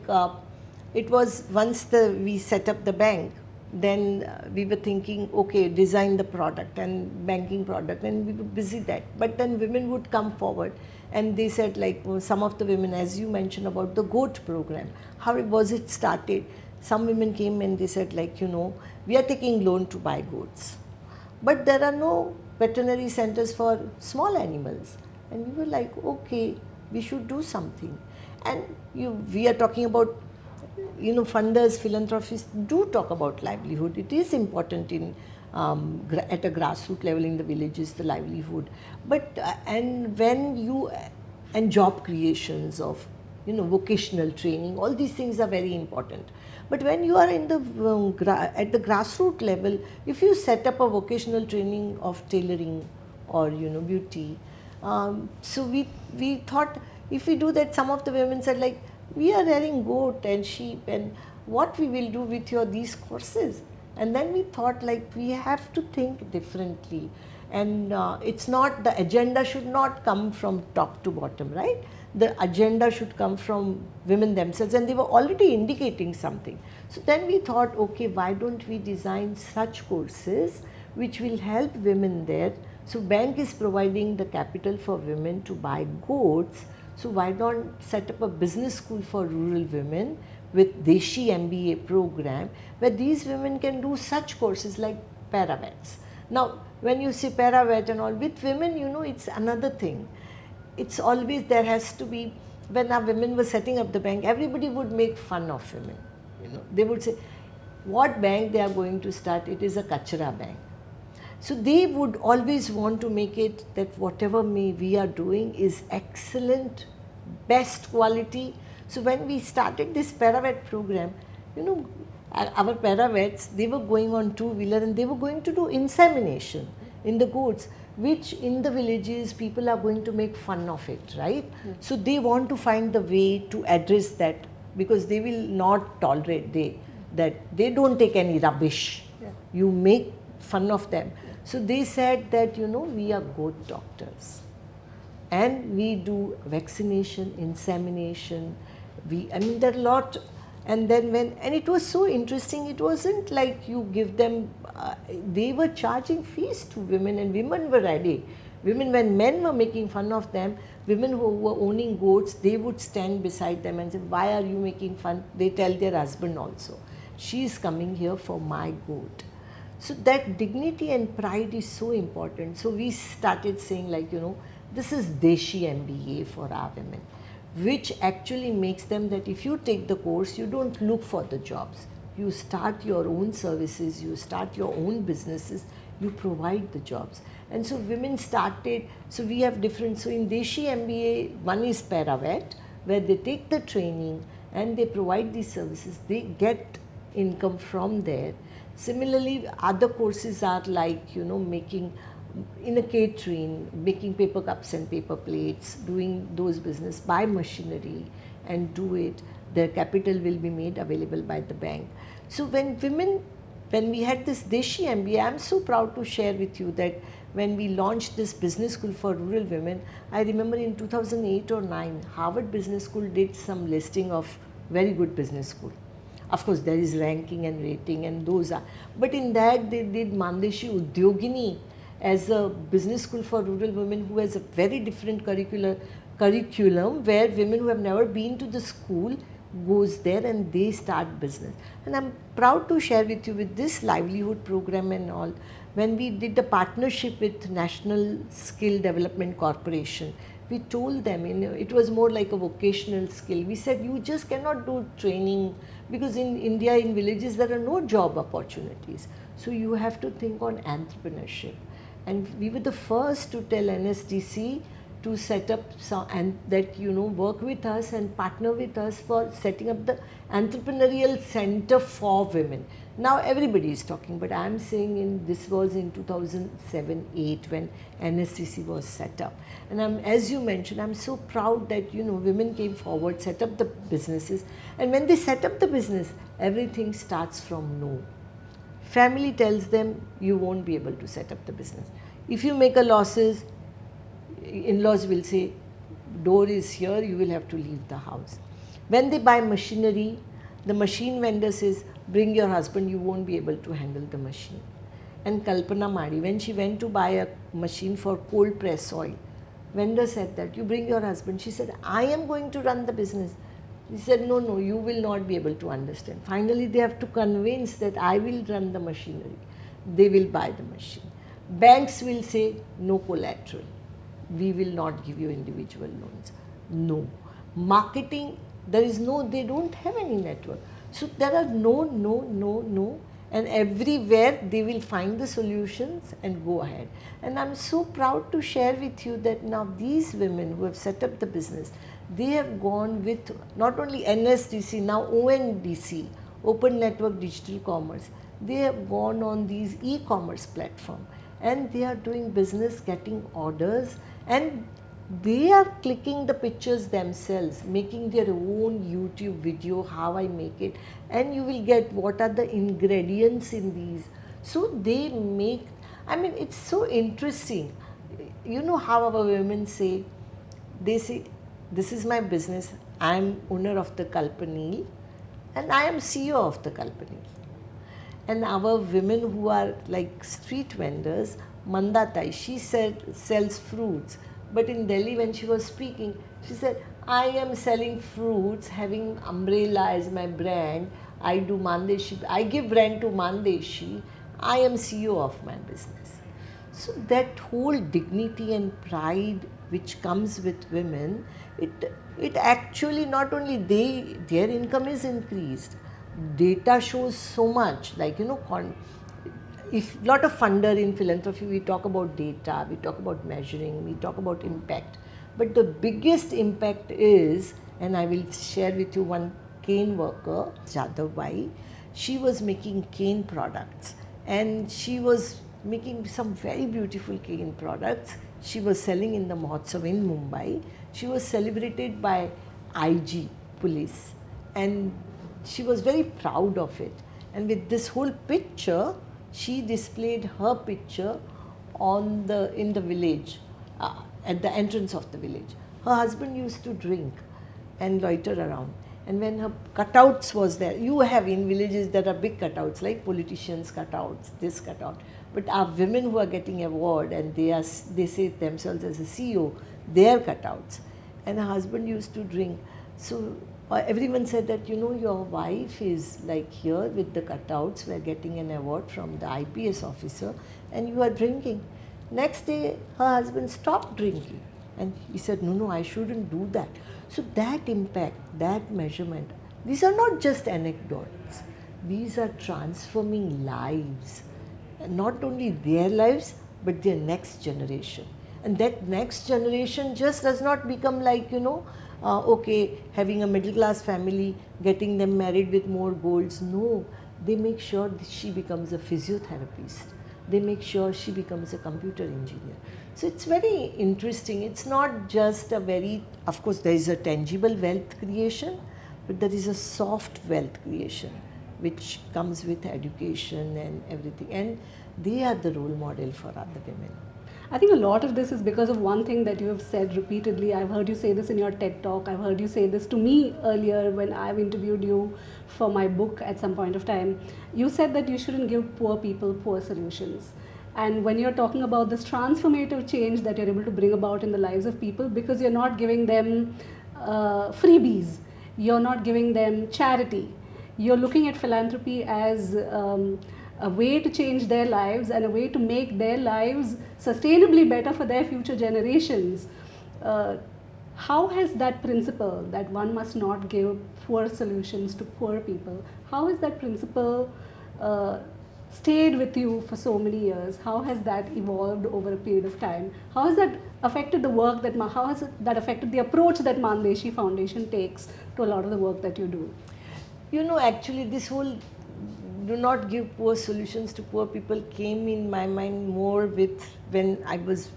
it was once we set up the bank, then we were thinking, okay, design the product and banking product, and we were busy that. But then women would come forward and they said, like, some of the women, as you mentioned about the goat program, how was it started? Some women came and they said, like, we are taking loan to buy goats, but there are no veterinary centers for small animals. And we were like, okay, we should do something. And we are talking about, funders, philanthropists do talk about livelihood. It is important at a grassroots level in the villages, the livelihood. But and job creations of vocational training. All these things are very important. But when you are in the at the grassroots level, if you set up a vocational training of tailoring or beauty, so we thought if we do that, some of the women said like, we are rearing goat and sheep, and what we will do with your these courses? And then we thought like, we have to think differently, and it's not, the agenda should not come from top to bottom, right? The agenda should come from women themselves, and they were already indicating something. So then we thought, okay, why don't we design such courses which will help women there? So bank is providing the capital for women to buy goats, so why not set up a business school for rural women with Deshi MBA program, where these women can do such courses like paravets. Now when you say paravet and all, with women, it's another thing. It's always, there has to be, when our women were setting up the bank, everybody would make fun of women. They would say, what bank they are going to start? It is a kachra bank. So they would always want to make it that whatever we are doing is excellent, best quality. So when we started this paravet program, our paravets, they were going on two-wheeler and they were going to do insemination in the goats, which in the villages people are going to make fun of it, right? So they want to find the way to address that, because they will not tolerate that they don't take any rubbish. You make fun of them. So they said that, we are goat doctors and we do vaccination, insemination. There are a lot. And then and it was so interesting, it wasn't like you give them, they were charging fees to women, and women were ready. Women, when men were making fun of them, women who were owning goats, they would stand beside them and say, why are you making fun? They tell their husband also, she is coming here for my goat. So that dignity and pride is so important. So we started saying like, this is Deshi MBA for our women, which actually makes them that if you take the course, you don't look for the jobs. You start your own services, you start your own businesses, you provide the jobs. And so women started, so we have different, so in Deshi MBA, one is paravet, where they take the training and they provide these services, they get income from there. Similarly, other courses are like, making in a catering, making paper cups and paper plates, doing those business, buy machinery and do it. The capital will be made available by the bank. So when we had this Deshi MBA, I'm so proud to share with you that when we launched this business school for rural women, I remember in 2008 or 9, Harvard Business School did some listing of very good business school. Of course, there is ranking and rating and those are, but in that they did Mann Deshi Udyogini as a business school for rural women, who has a very different curriculum where women who have never been to the school goes there and they start business. And I'm proud to share with you, with this livelihood program and all, when we did the partnership with National Skill Development Corporation, we told them, it was more like a vocational skill. We said, you just cannot do training, because in India, in villages, there are no job opportunities. So you have to think on entrepreneurship. And we were the first to tell NSDC to set up some, and that work with us and partner with us for setting up the entrepreneurial center for women. Now everybody is talking, but I am saying this was in 2007-8 when NSDC was set up. And as you mentioned, I'm so proud that women came forward, set up the businesses, and when they set up the business, everything starts from no. Family tells them, you won't be able to set up the business. If you make a losses, in-laws will say, door is here, you will have to leave the house. When they buy machinery, the machine vendor says, bring your husband, you won't be able to handle the machine. And Kalpana Madi, when she went to buy a machine for cold press oil, vendor said that, you bring your husband. She said, I am going to run the business. He said, no, you will not be able to understand. Finally, they have to convince that I will run the machinery. They will buy the machine. Banks will say, no collateral. We will not give you individual loans. No. Marketing, there is no, they don't have any network. So there are no. And everywhere they will find the solutions and go ahead. And I'm so proud to share with you that now these women who have set up the business, They have gone with not only NSDC, now ONDC, Open Network Digital Commerce. They have gone on these e-commerce platform and they are doing business, getting orders, and they are clicking the pictures themselves, making their own YouTube video, how I make it, and you will get what are the ingredients in these. So they make, I mean, it's so interesting. You know how our women say, they say, this is my business, I am owner of the company and I am CEO of the company. And our women who are like street vendors, Mandatai, she said sells fruits. But in Delhi when she was speaking, she said, I am selling fruits, having umbrella as my brand. I do Mann Deshi, I give brand to Mann Deshi. I am CEO of my business. So that whole dignity and pride which comes with women, it actually not only their income is increased. Data shows so much, like if lot of funder in philanthropy, we talk about data, we talk about measuring, we talk about impact. But the biggest impact is, and I will share with you one cane worker, Jadavbai. She was making cane products and she was making some very beautiful cane products. She was selling in the Mahotsav in Mumbai. She was celebrated by IG police and she was very proud of it. And with this whole picture, she displayed her picture in the village, at the entrance of the village. Her husband used to drink and loiter around. And when her cutouts was there, you have in villages there are big cutouts like politicians cutouts, this cutout. But our women who are getting award and they say themselves as a CEO, their cutouts. And her husband used to drink. So everyone said that, your wife is like here with the cutouts, we're getting an award from the IPS officer and you are drinking. Next day, her husband stopped drinking. And he said, no, I shouldn't do that. So that impact, that measurement, these are not just anecdotes. These are transforming lives. And not only their lives, but their next generation. And that next generation just does not become like, okay, having a middle class family, getting them married with more golds. No, they make sure that she becomes a physiotherapist. They make sure she becomes a computer engineer. So it's very interesting. It's not just of course there is a tangible wealth creation, but there is a soft wealth creation which comes with education and everything. And they are the role model for other women. I think a lot of this is because of one thing that you have said repeatedly. I've heard you say this in your TED talk. I've heard you say this to me earlier when I've interviewed you for my book at some point of time. You said that you shouldn't give poor people poor solutions. And when you're talking about this transformative change that you're able to bring about in the lives of people, because you're not giving them freebies, you're not giving them charity, you're looking at philanthropy as a way to change their lives and a way to make their lives sustainably better for their future generations. How has that principle that one must not give poor solutions to poor people, how has that principle stayed with you for so many years? How has that evolved over a period of time? How has that affected the work how has that affected the approach that Mann Deshi Foundation takes to a lot of the work that you do? Actually this whole do not give poor solutions to poor people came in my mind more with when I was,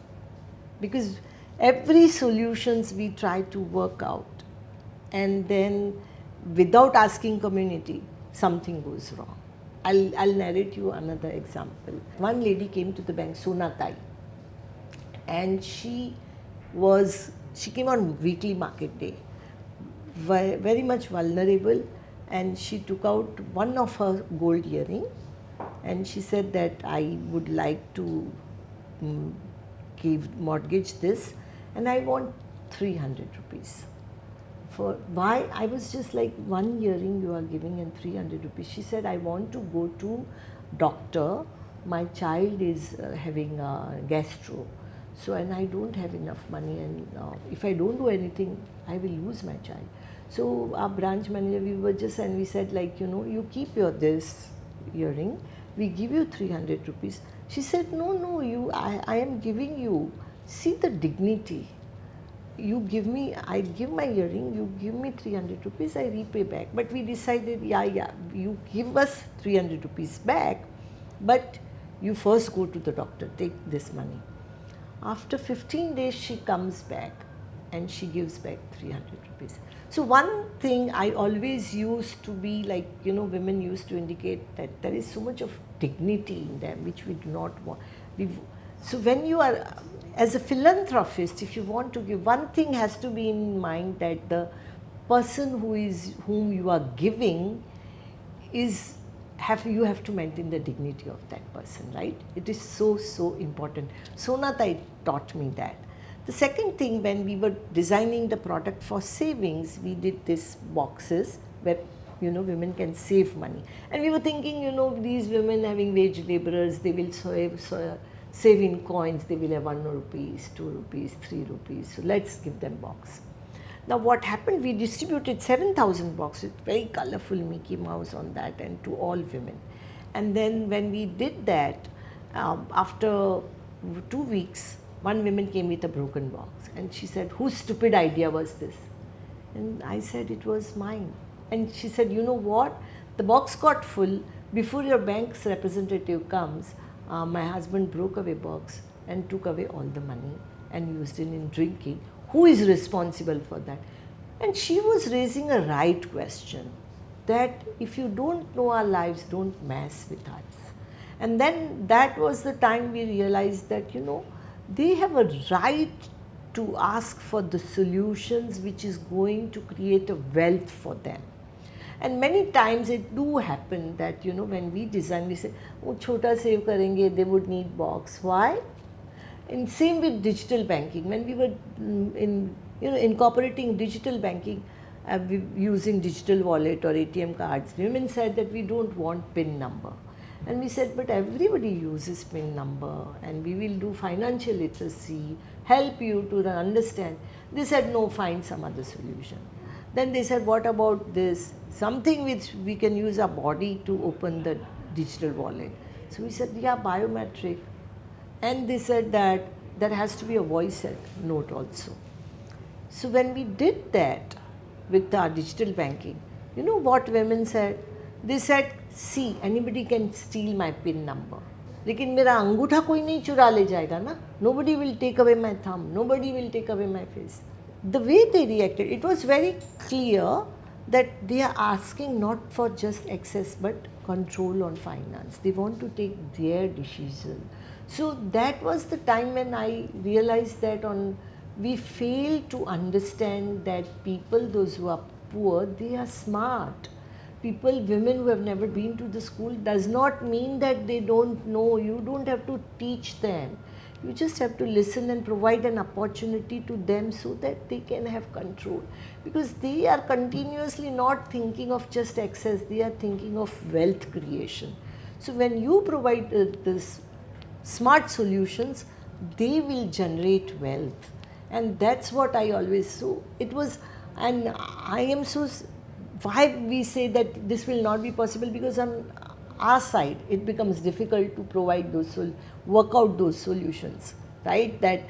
because every solutions we try to work out and then without asking community, something goes wrong. I'll narrate you another example. One lady came to the bank, Sonatai, and she came on weekly market day, very much vulnerable, and she took out one of her gold earring and she said that I would like to mortgage this and I want 300 rupees. For why? I was just like, one earring you are giving and 300 rupees. She said, I want to go to doctor. My child is having a gastro. So, and I don't have enough money and if I don't do anything, I will lose my child. So our branch manager, we said like, you keep this earring, we give you 300 rupees. She said, no, I am giving you. See the dignity. you give me, I give my earring, you give me 300 rupees, I repay back. But we decided, yeah, you give us 300 rupees back, but you first go to the doctor, take this money. After 15 days, she comes back and she gives back 300 rupees. So one thing I always used to be like, women used to indicate that there is so much of dignity in them, which we do not want. So when you are, as a philanthropist, if you want to give, one thing has to be in mind, that the person whom you are giving is, you have to maintain the dignity of that person, right? It is so important. Sonatai taught me that. The second thing, when we were designing the product for savings, we did these boxes where women can save money, and we were thinking, these women having wage laborers, they will save in coins, they will have 1 rupees, 2 rupees, 3 rupees, so let's give them box. Now what happened, we distributed 7,000 boxes, very colorful Mickey Mouse on that, and to all women. And then when we did that, after 2 weeks, one woman came with a broken box, and she said, whose stupid idea was this? And I said, it was mine. And she said, you know what, the box got full, before your bank's representative comes, my husband broke away box and took away all the money and used it in drinking. Who is responsible for that? And she was raising a right question, that if you don't know our lives, don't mess with us. And then that was the time we realized that, they have a right to ask for the solutions which is going to create a wealth for them. And many times it do happen that, when we design, we say, oh, chota save karenge, they would need box. Why? And same with digital banking. When we were incorporating digital banking, using digital wallet or ATM cards, women said that we don't want PIN number. And we said, but everybody uses PIN number, and we will do financial literacy, help you to understand. They said, no, find some other solution. Then they said, what about this? Something which we can use our body to open the digital wallet. So we said, yeah, biometric. And they said that there has to be a voice note also. So when we did that with our digital banking, you know what women said? They said, see, anybody can steal my PIN number. लेकिन मेरा अंगूठा कोई नहीं चुरा ले जाएगा ना. Nobody will take away my thumb. Nobody will take away my face. The way they reacted, it was very clear that they are asking not for just access but control on finance. They want to take their decision. So that was the time when I realized that we fail to understand that people, those who are poor, they are smart. People, women who have never been to the school, does not mean that they don't know. You don't have to teach them. You just have to listen and provide an opportunity to them so that they can have control. Because they are continuously not thinking of just access, they are thinking of wealth creation. So when you provide this smart solutions, they will generate wealth. And that's what I always, so it was, and I am so, why we say that this will not be possible, because on our side it becomes difficult to provide those, work out those solutions, right? That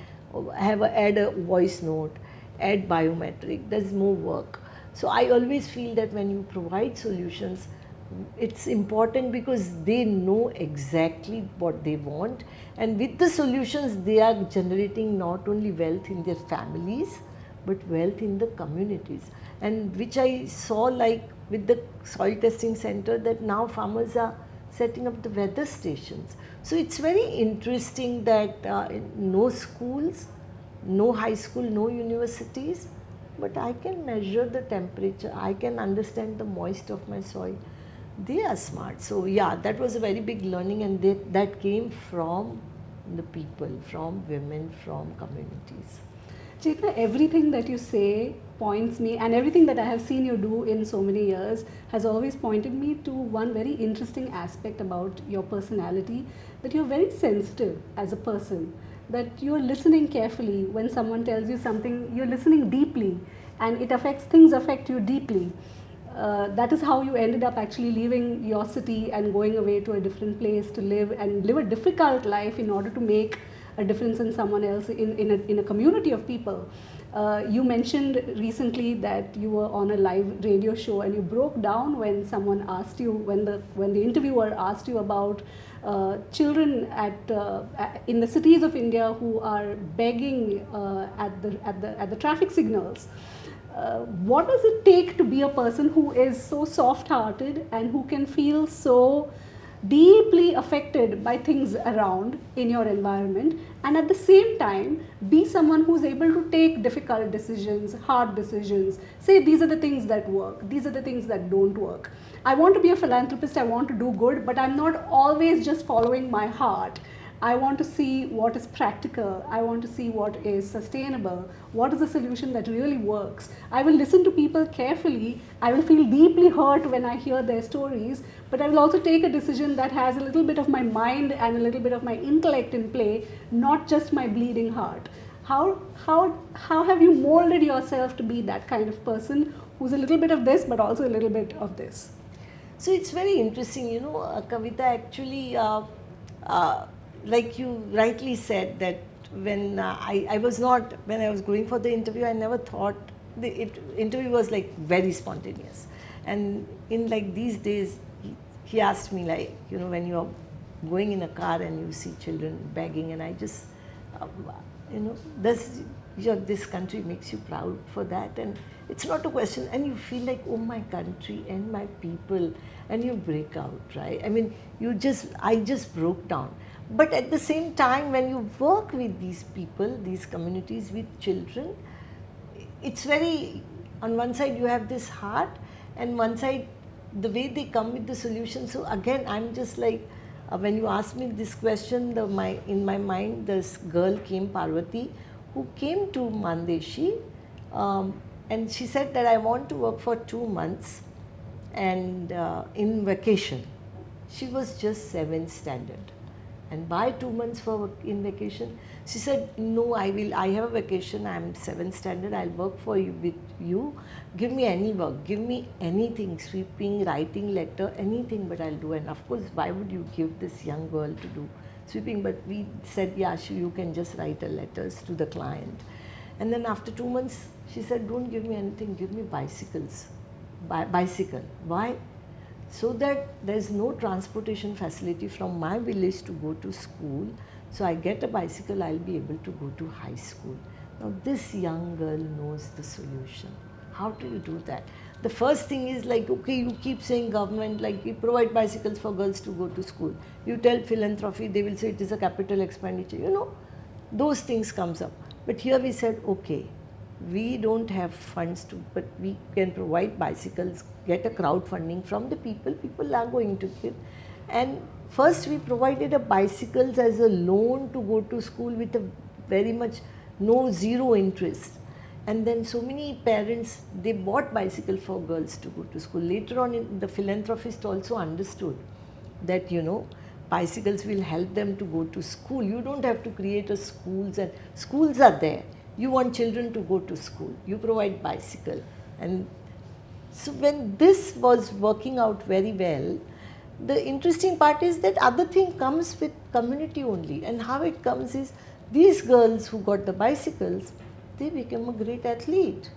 add a voice note, add biometric, there's more work. So I always feel that when you provide solutions, it's important because they know exactly what they want, and with the solutions they are generating not only wealth in their families but wealth in the communities. And which I saw, like with the soil testing center, that now farmers are setting up the weather stations. So it's very interesting that no schools, no high school, no universities, but I can measure the temperature, I can understand the moisture of my soil. They are smart. So yeah, that was a very big learning, and that came from the people, from women, from communities. Chetna, everything that you say points me, and everything that I have seen you do in so many years has always pointed me to one very interesting aspect about your personality, that you're very sensitive as a person, that you're listening carefully. When someone tells you something, you're listening deeply, and things affect you deeply. That is how you ended up actually leaving your city and going away to a different place to live, and live a difficult life in order to make a difference in someone else, in a community of people. You mentioned recently that you were on a live radio show and you broke down when someone asked you, when the interviewer asked you about children in the cities of India who are begging at the traffic signals. What does it take to be a person who is so soft-hearted and who can feel so deeply affected by things around in your environment, and at the same time be someone who's able to take difficult decisions, hard decisions, say these are the things that work, these are the things that don't work. I want to be a philanthropist, I want to do good, but I'm not always just following my heart. I want to see what is practical. I want to see what is sustainable. What is a solution that really works? I will listen to people carefully. I will feel deeply hurt when I hear their stories, but I will also take a decision that has a little bit of my mind and a little bit of my intellect in play, not just my bleeding heart. How have you molded yourself to be that kind of person who's a little bit of this, but also a little bit of this? So it's very interesting, Kavitha, actually, like you rightly said, that when I was going for the interview, I never thought the interview was like very spontaneous. And in like these days, he asked me, like, when you're going in a car and you see children begging, and I just, this country makes you proud for that. And it's not a question, and you feel like, oh, my country and my people, and you break out, right? I mean, I just broke down. But at the same time, when you work with these people, these communities, with children, it's very, on one side you have this heart, and one side the way they come with the solution. So again, I'm just like, when you ask me this question, in my mind, this girl came, Parvati, who came to Mann Deshi, and she said that I want to work for 2 months and in vacation. She was just 7th standard. And by 2 months in vacation, she said, no, I have a vacation, I'm 7th standard, I'll work for you with you. Give me any work, give me anything, sweeping, writing letter, anything, but I'll do. And of course, why would you give this young girl to do sweeping? But we said, yeah, you can just write letters to the client. And then after 2 months, she said, don't give me anything, give me bicycles. Bicycle. Why? So that there is no transportation facility from my village to go to school. So I get a bicycle, I'll be able to go to high school. Now this young girl knows the solution. How do you do that? The first thing is like, okay, you keep saying government, like we provide bicycles for girls to go to school. You tell philanthropy, they will say it is a capital expenditure. Those things comes up. But here we said, okay, we don't have funds but we can provide bicycles, get a crowdfunding from the people. People are going to give. And first we provided a bicycles as a loan to go to school with a very much zero interest. And then so many parents, they bought bicycle for girls to go to school. Later on, the philanthropist also understood that, bicycles will help them to go to school. You don't have to create a schools, and schools are there. You want children to go to school, you provide bicycle. And so when this was working out very well, the interesting part is that other thing comes with community only. And how it comes is, these girls who got the bicycles, they became a great athlete.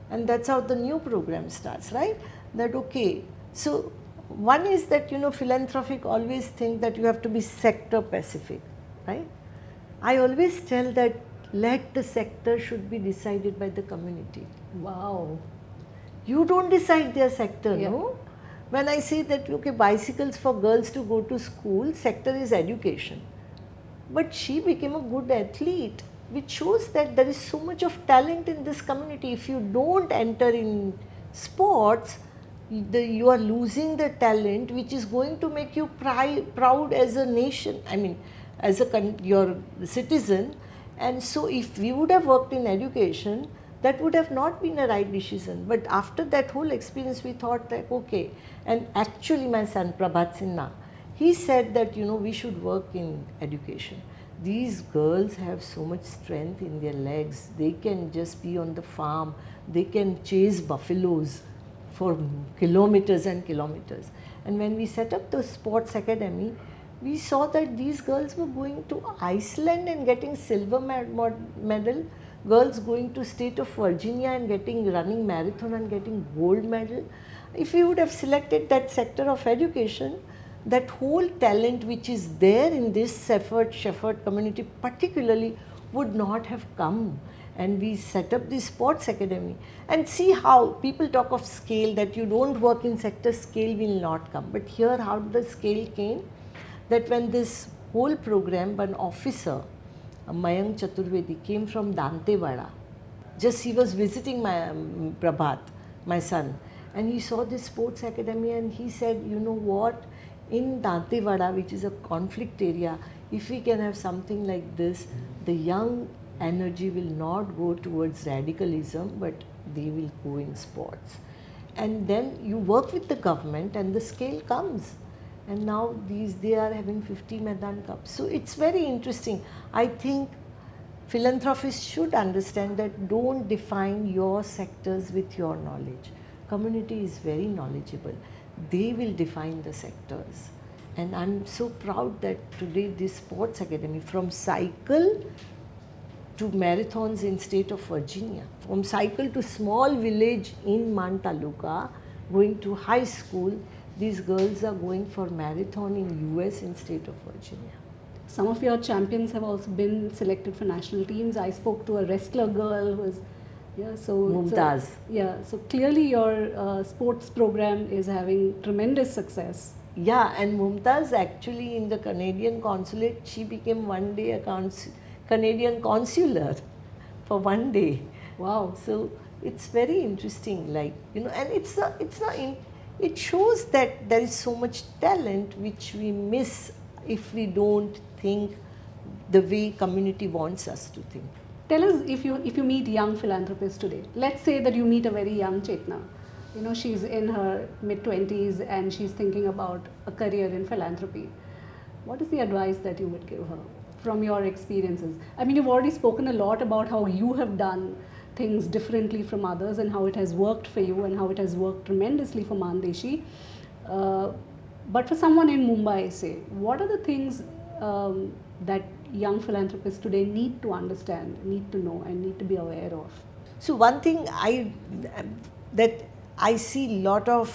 And that's how the new program starts, right? That okay, so one is that, philanthropic always think that you have to be sector specific, right? I always tell that let the sector should be decided by the community. Wow. You don't decide their sector, Yeah. no? When I say that, okay, bicycles for girls to go to school, sector is education. But she became a good athlete, which shows that there is so much of talent in this community. If you don't enter in sports, you are losing the talent which is going to make you proud as a nation, I mean, as your citizen. And so if we would have worked in education, that would have not been a right decision. But after that whole experience, we thought like, okay, and actually my son Prabhat Sinha, he said that, we should work in education. These girls have so much strength in their legs. They can just be on the farm. They can chase buffaloes for kilometers and kilometers. And when we set up the sports academy, we saw that these girls were going to Iceland and getting silver medal, girls going to state of Virginia and getting running marathon and getting gold medal. If we would have selected that sector of education, that whole talent which is there in this Shepherd community particularly would not have come. And we set up the sports academy and see how people talk of scale, that you don't work in sector, scale will not come. But here how the scale came, that when this whole program, one officer, Mayank Chaturvedi, came from Dantewada. Just he was visiting my Prabhat, my son, and he saw this sports academy and he said, you know what, in Dantewada, which is a conflict area, if we can have something like this, the young energy will not go towards radicalism, but they will go in sports. And then you work with the government and the scale comes. And now they are having 50 Maidan Cups. So it's very interesting. I think philanthropists should understand that don't define your sectors with your knowledge. Community is very knowledgeable. They will define the sectors. And I'm so proud that today this sports academy, from cycle to marathons in state of Virginia, from cycle to small village in Mann Taluka, going to high school, these girls are going for marathon in US in state of Virginia. Some of your champions have also been selected for national teams. I spoke to a wrestler girl who was, Mumtaz. So clearly your sports program is having tremendous success. Yeah, and Mumtaz actually in the Canadian consulate, she became one day a Canadian consular for one day. Wow. So it's very interesting, like, and it shows that there is so much talent which we miss if we don't think the way community wants us to think. Tell us, if you meet young philanthropists today, let's say that you meet a very young Chetna. She's in her mid-20s and she's thinking about a career in philanthropy. What is the advice that you would give her from your experiences? I mean, you've already spoken a lot about how you have done things differently from others and how it has worked for you and how it has worked tremendously for Mann Deshi. But for someone in Mumbai, say, what are the things that young philanthropists today need to understand, need to know, and need to be aware of? So one thing that I see lot of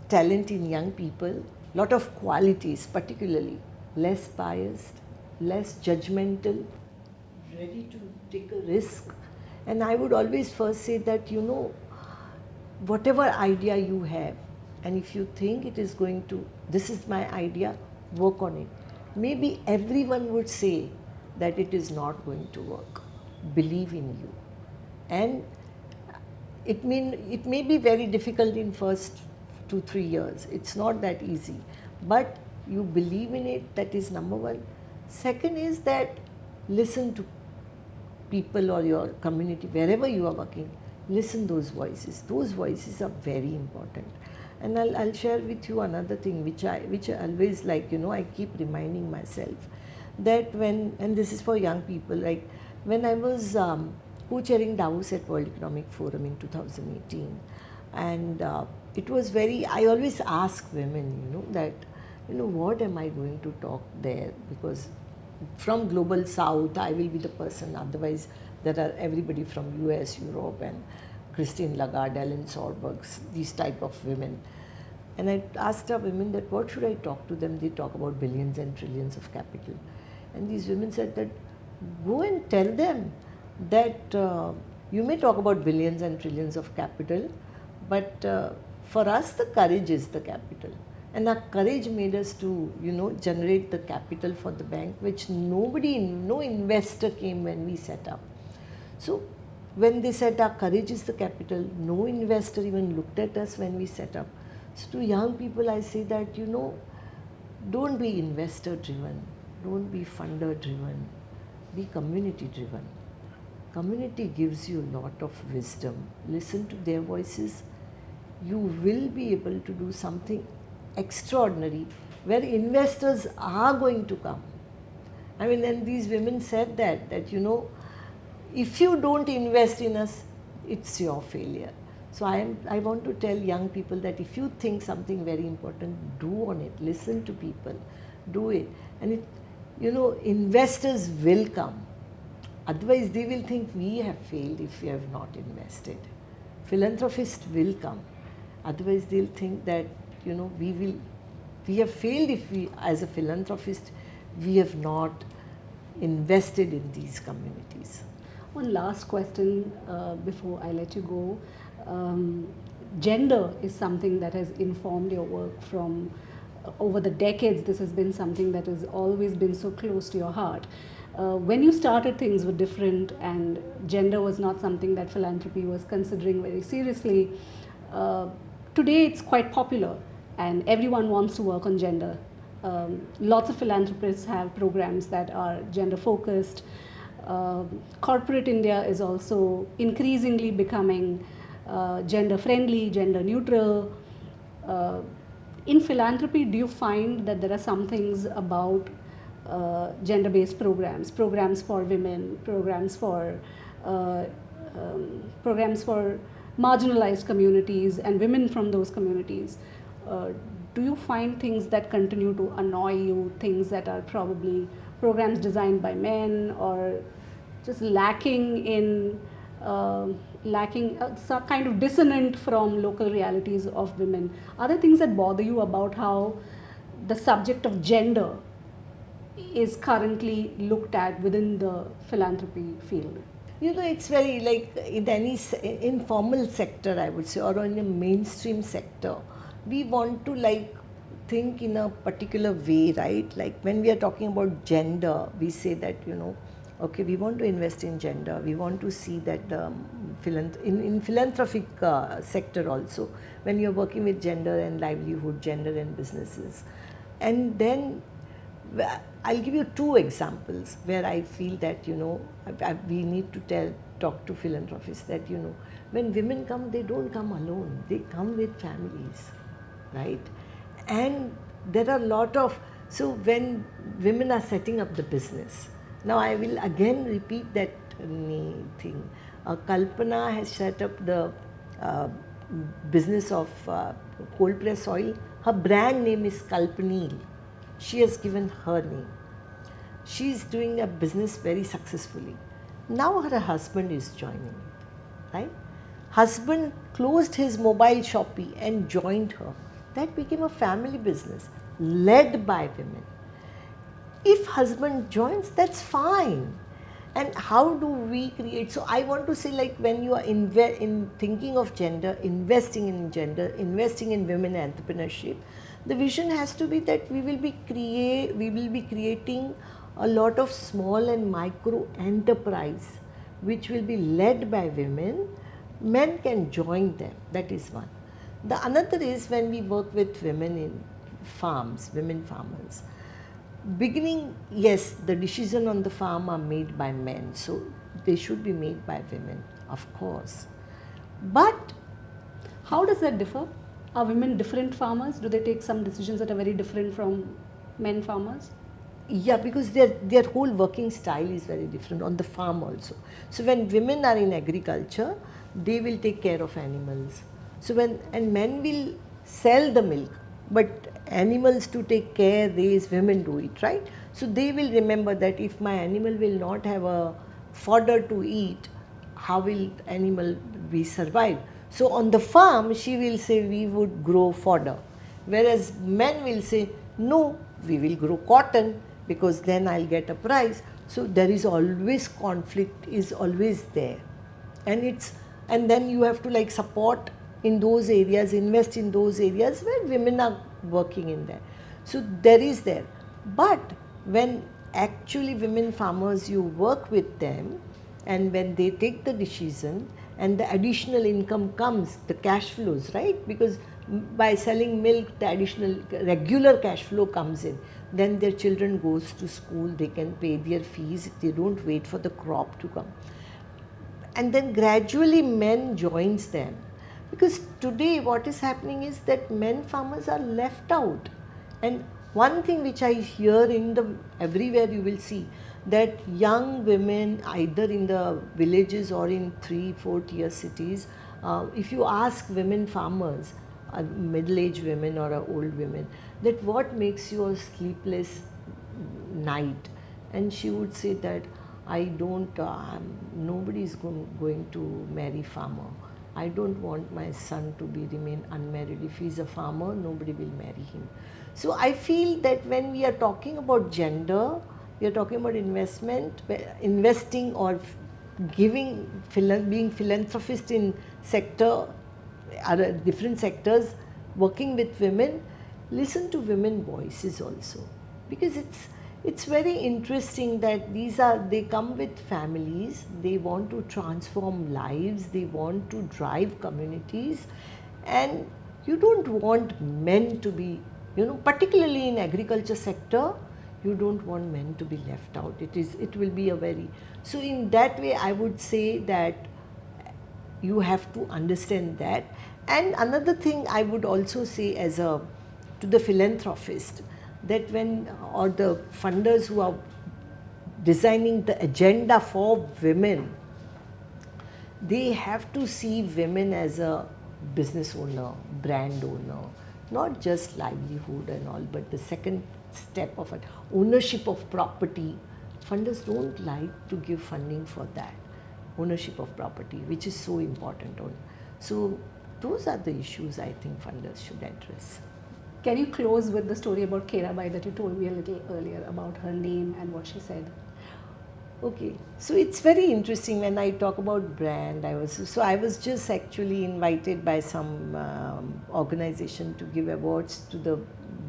talent in young people, lot of qualities, particularly less biased, less judgmental, ready to take a risk. And I would always first say that, whatever idea you have, and if you think it is going to, this is my idea, work on it. Maybe everyone would say that it is not going to work. Believe in you. And it may be very difficult in first 2-3 years. It's not that easy. But you believe in it, that is number one. Second is that listen to people or your community, wherever you are working, listen those voices. Those voices are very important. And I'll share with you another thing which I always like, I keep reminding myself that and this is for young people, like when I was co-chairing Davos at World Economic Forum in 2018, and it was I always ask women, that, what am I going to talk there? Because from Global South, I will be the person, otherwise there are everybody from US, Europe, and Christine Lagarde, Ellen Sorbergs, these type of women. And I asked our women that what should I talk to them? They talk about billions and trillions of capital. And these women said that go and tell them that you may talk about billions and trillions of capital, but for us the courage is the capital. And our courage made us to, generate the capital for the bank, which no investor came when we set up. So when they said our courage is the capital, no investor even looked at us when we set up. So to young people I say that, don't be investor driven, don't be funder driven, be community driven. Community gives you a lot of wisdom. Listen to their voices. You will be able to do something extraordinary where investors are going to come. I mean, and these women said that if you don't invest in us, it's your failure. So I want to tell young people that if you think something very important, do on it, listen to people, do it. And it, investors will come. Otherwise, they will think we have failed if we have not invested. Philanthropists will come. Otherwise, they'll think that, we have failed if we, as a philanthropist, we have not invested in these communities. One last question before I let you go. Gender is something that has informed your work from over the decades. This has been something that has always been so close to your heart. When you started, things were different, and gender was not something that philanthropy was considering very seriously. Today it's quite popular, and everyone wants to work on gender. Lots of philanthropists have programs that are gender focused. Corporate India is also increasingly becoming gender friendly, gender neutral. In philanthropy, do you find that there are some things about gender-based programs for women, programs for marginalized communities and women from those communities? Do you find things that continue to annoy you, things that are probably programs designed by men, or just lacking in some kind of dissonant from local realities of women? Are there things that bother you about how the subject of gender is currently looked at within the philanthropy field? It's very like in any informal sector, I would say, or in a mainstream sector, we want to think in a particular way, right? Like when we are talking about gender, we say that, okay, we want to invest in gender. We want to see that in philanthropic sector also, when you're working with gender and livelihood, gender and businesses. And then I'll give you two examples where I feel that, we need to talk to philanthropists that, when women come, they don't come alone. They come with families, right? And there are a lot of, so when women are setting up the business, now I will again repeat that thing. Kalpana has set up the business of cold press oil. Her brand name is Kalpanil. She has given her name. She is doing a business very successfully. Now her husband is joining it, right? Husband closed his mobile Shopee and joined her. That became a family business led by women. If husband joins, that's fine. And how do we create? So I want to say, when you are in thinking of gender, investing in women entrepreneurship, the vision has to be that we will be creating a lot of small and micro enterprise which will be led by women. Men can join them. That is one. The another is when we work with women in farms, women farmers. Beginning, yes, the decision on the farm are made by men, so they should be made by women, of course. But how does that differ? Are women different farmers? Do they take some decisions that are very different from men farmers? Yeah, because their whole working style is very different on the farm also. So when women are in agriculture, they will take care of animals. So and men will sell the milk, but animals to take care, raise, women do it, right? So they will remember that if my animal will not have a fodder to eat, how will animal be survive? So on the farm, she will say we would grow fodder, whereas men will say no, we will grow cotton because then I'll get a price. So there is always conflict, is always there, and then you have to support in those areas, invest in those areas where women are working in there. So there is there. But when actually women farmers, you work with them, and when they take the decision and the additional income comes, the cash flows, right? Because by selling milk, the additional regular cash flow comes in. Then their children goes to school, they can pay their fees, they don't wait for the crop to come. And then gradually men joins them. Because today what is happening is that men farmers are left out. And one thing which I hear everywhere you will see that young women either in the villages or in 3-4 tier cities, if you ask women farmers, middle-aged women or old women, that what makes you a sleepless night? And she would say that I don't, nobody is going to marry farmer. I don't want my son to remain unmarried. If he's a farmer, nobody will marry him. So I feel that when we are talking about gender, we are talking about investing or giving, being philanthropist in sector, other different sectors, working with women. Listen to women voices also, because it's very interesting that they come with families, they want to transform lives, they want to drive communities, and you don't want men to be, particularly in agriculture sector, you don't want men to be left out. It will be a very, so in that way I would say that you have to understand that. And another thing I would also say to the philanthropist, that when, or the funders who are designing the agenda for women, they have to see women as a business owner, brand owner, not just livelihood and all, but the second step of it, ownership of property. Funders don't like to give funding for that, ownership of property, which is so important. So those are the issues I think funders should address. Can you close with the story about Kerabai that you told me a little earlier about her name and what she said? Okay, so it's very interesting when I talk about brand. I was just actually invited by some organization to give awards to the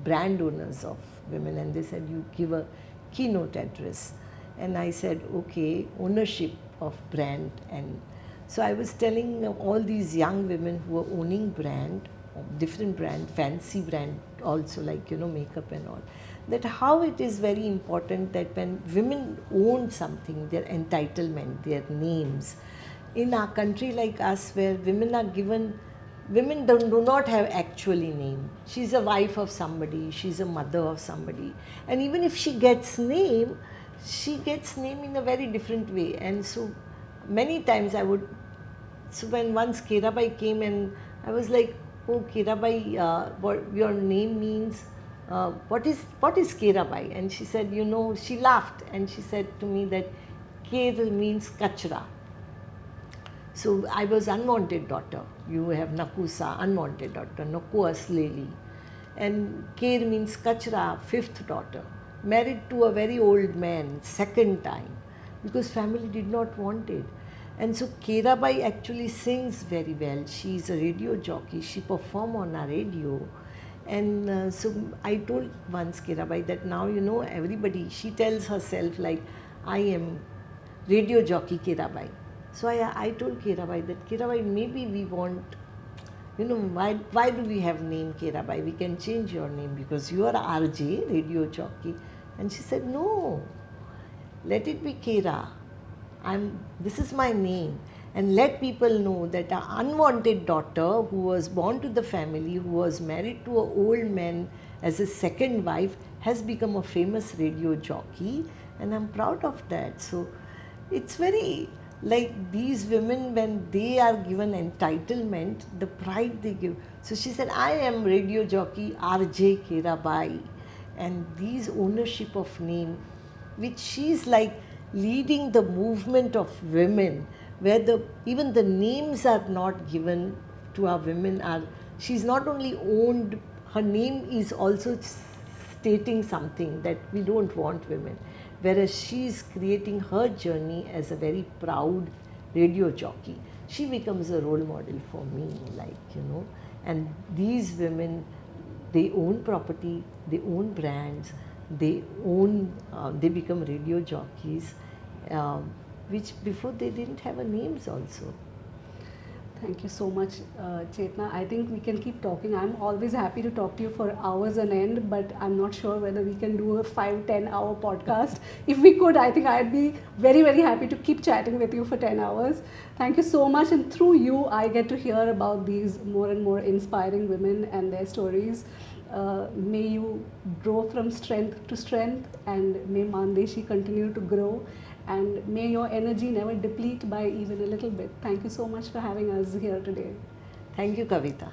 brand owners of women, and they said you give a keynote address, and I said okay, ownership of brand. And so I was telling all these young women who are owning brand, different brand, fancy brand also, like makeup and all, that how it is very important that when women own something, their entitlement, their names. In our country like us, where women are given, women do not have actually name. She's a wife of somebody, she's a mother of somebody, and even if she gets name in a very different way. And so many times so when once Kerabai came, and I was like, oh Kerabai, what your name means, what is Kerabai? And she said, she laughed and she said to me that Kera means kachra. So I was unwanted daughter. You have Nakusa, unwanted daughter, Naku Asleli. And Ker means kachra, fifth daughter. Married to a very old man, second time, because family did not want it. And so Kerabai actually sings very well. She is a radio jockey. She performed on our radio. And so I told once Kerabai that now, everybody, she tells herself like, I am radio jockey Kerabai. So I told Kerabai that, Kerabai, maybe we want, why do we have name Kerabai? We can change your name because you are RJ, radio jockey. And she said, no, let it be Kera. This is my name, and let people know that an unwanted daughter who was born to the family, who was married to an old man as a second wife, has become a famous radio jockey, and I'm proud of that. So it's very like these women, when they are given entitlement, the pride they give. So she said, I am radio jockey RJ Kerabai, and these ownership of name, which she's like leading the movement of women, where even the names are not given to our women. She's not only owned, her name is also stating something that we don't want women, whereas she is creating her journey as a very proud radio jockey. She becomes a role model for me, and these women, they own property, they own brands, they become radio jockeys, which before they didn't have a names also. Thank you so much, Chetna. I think we can keep talking. I'm always happy to talk to you for hours on end, but I'm not sure whether we can do a 5-10 hour podcast. If we could, I think I'd be very, very happy to keep chatting with you for 10 hours. Thank you so much. And through you, I get to hear about these more and more inspiring women and their stories. May you grow from strength to strength, and may Mann Deshi continue to grow. And may your energy never deplete by even a little bit. Thank you so much for having us here today. Thank you, Kavitha.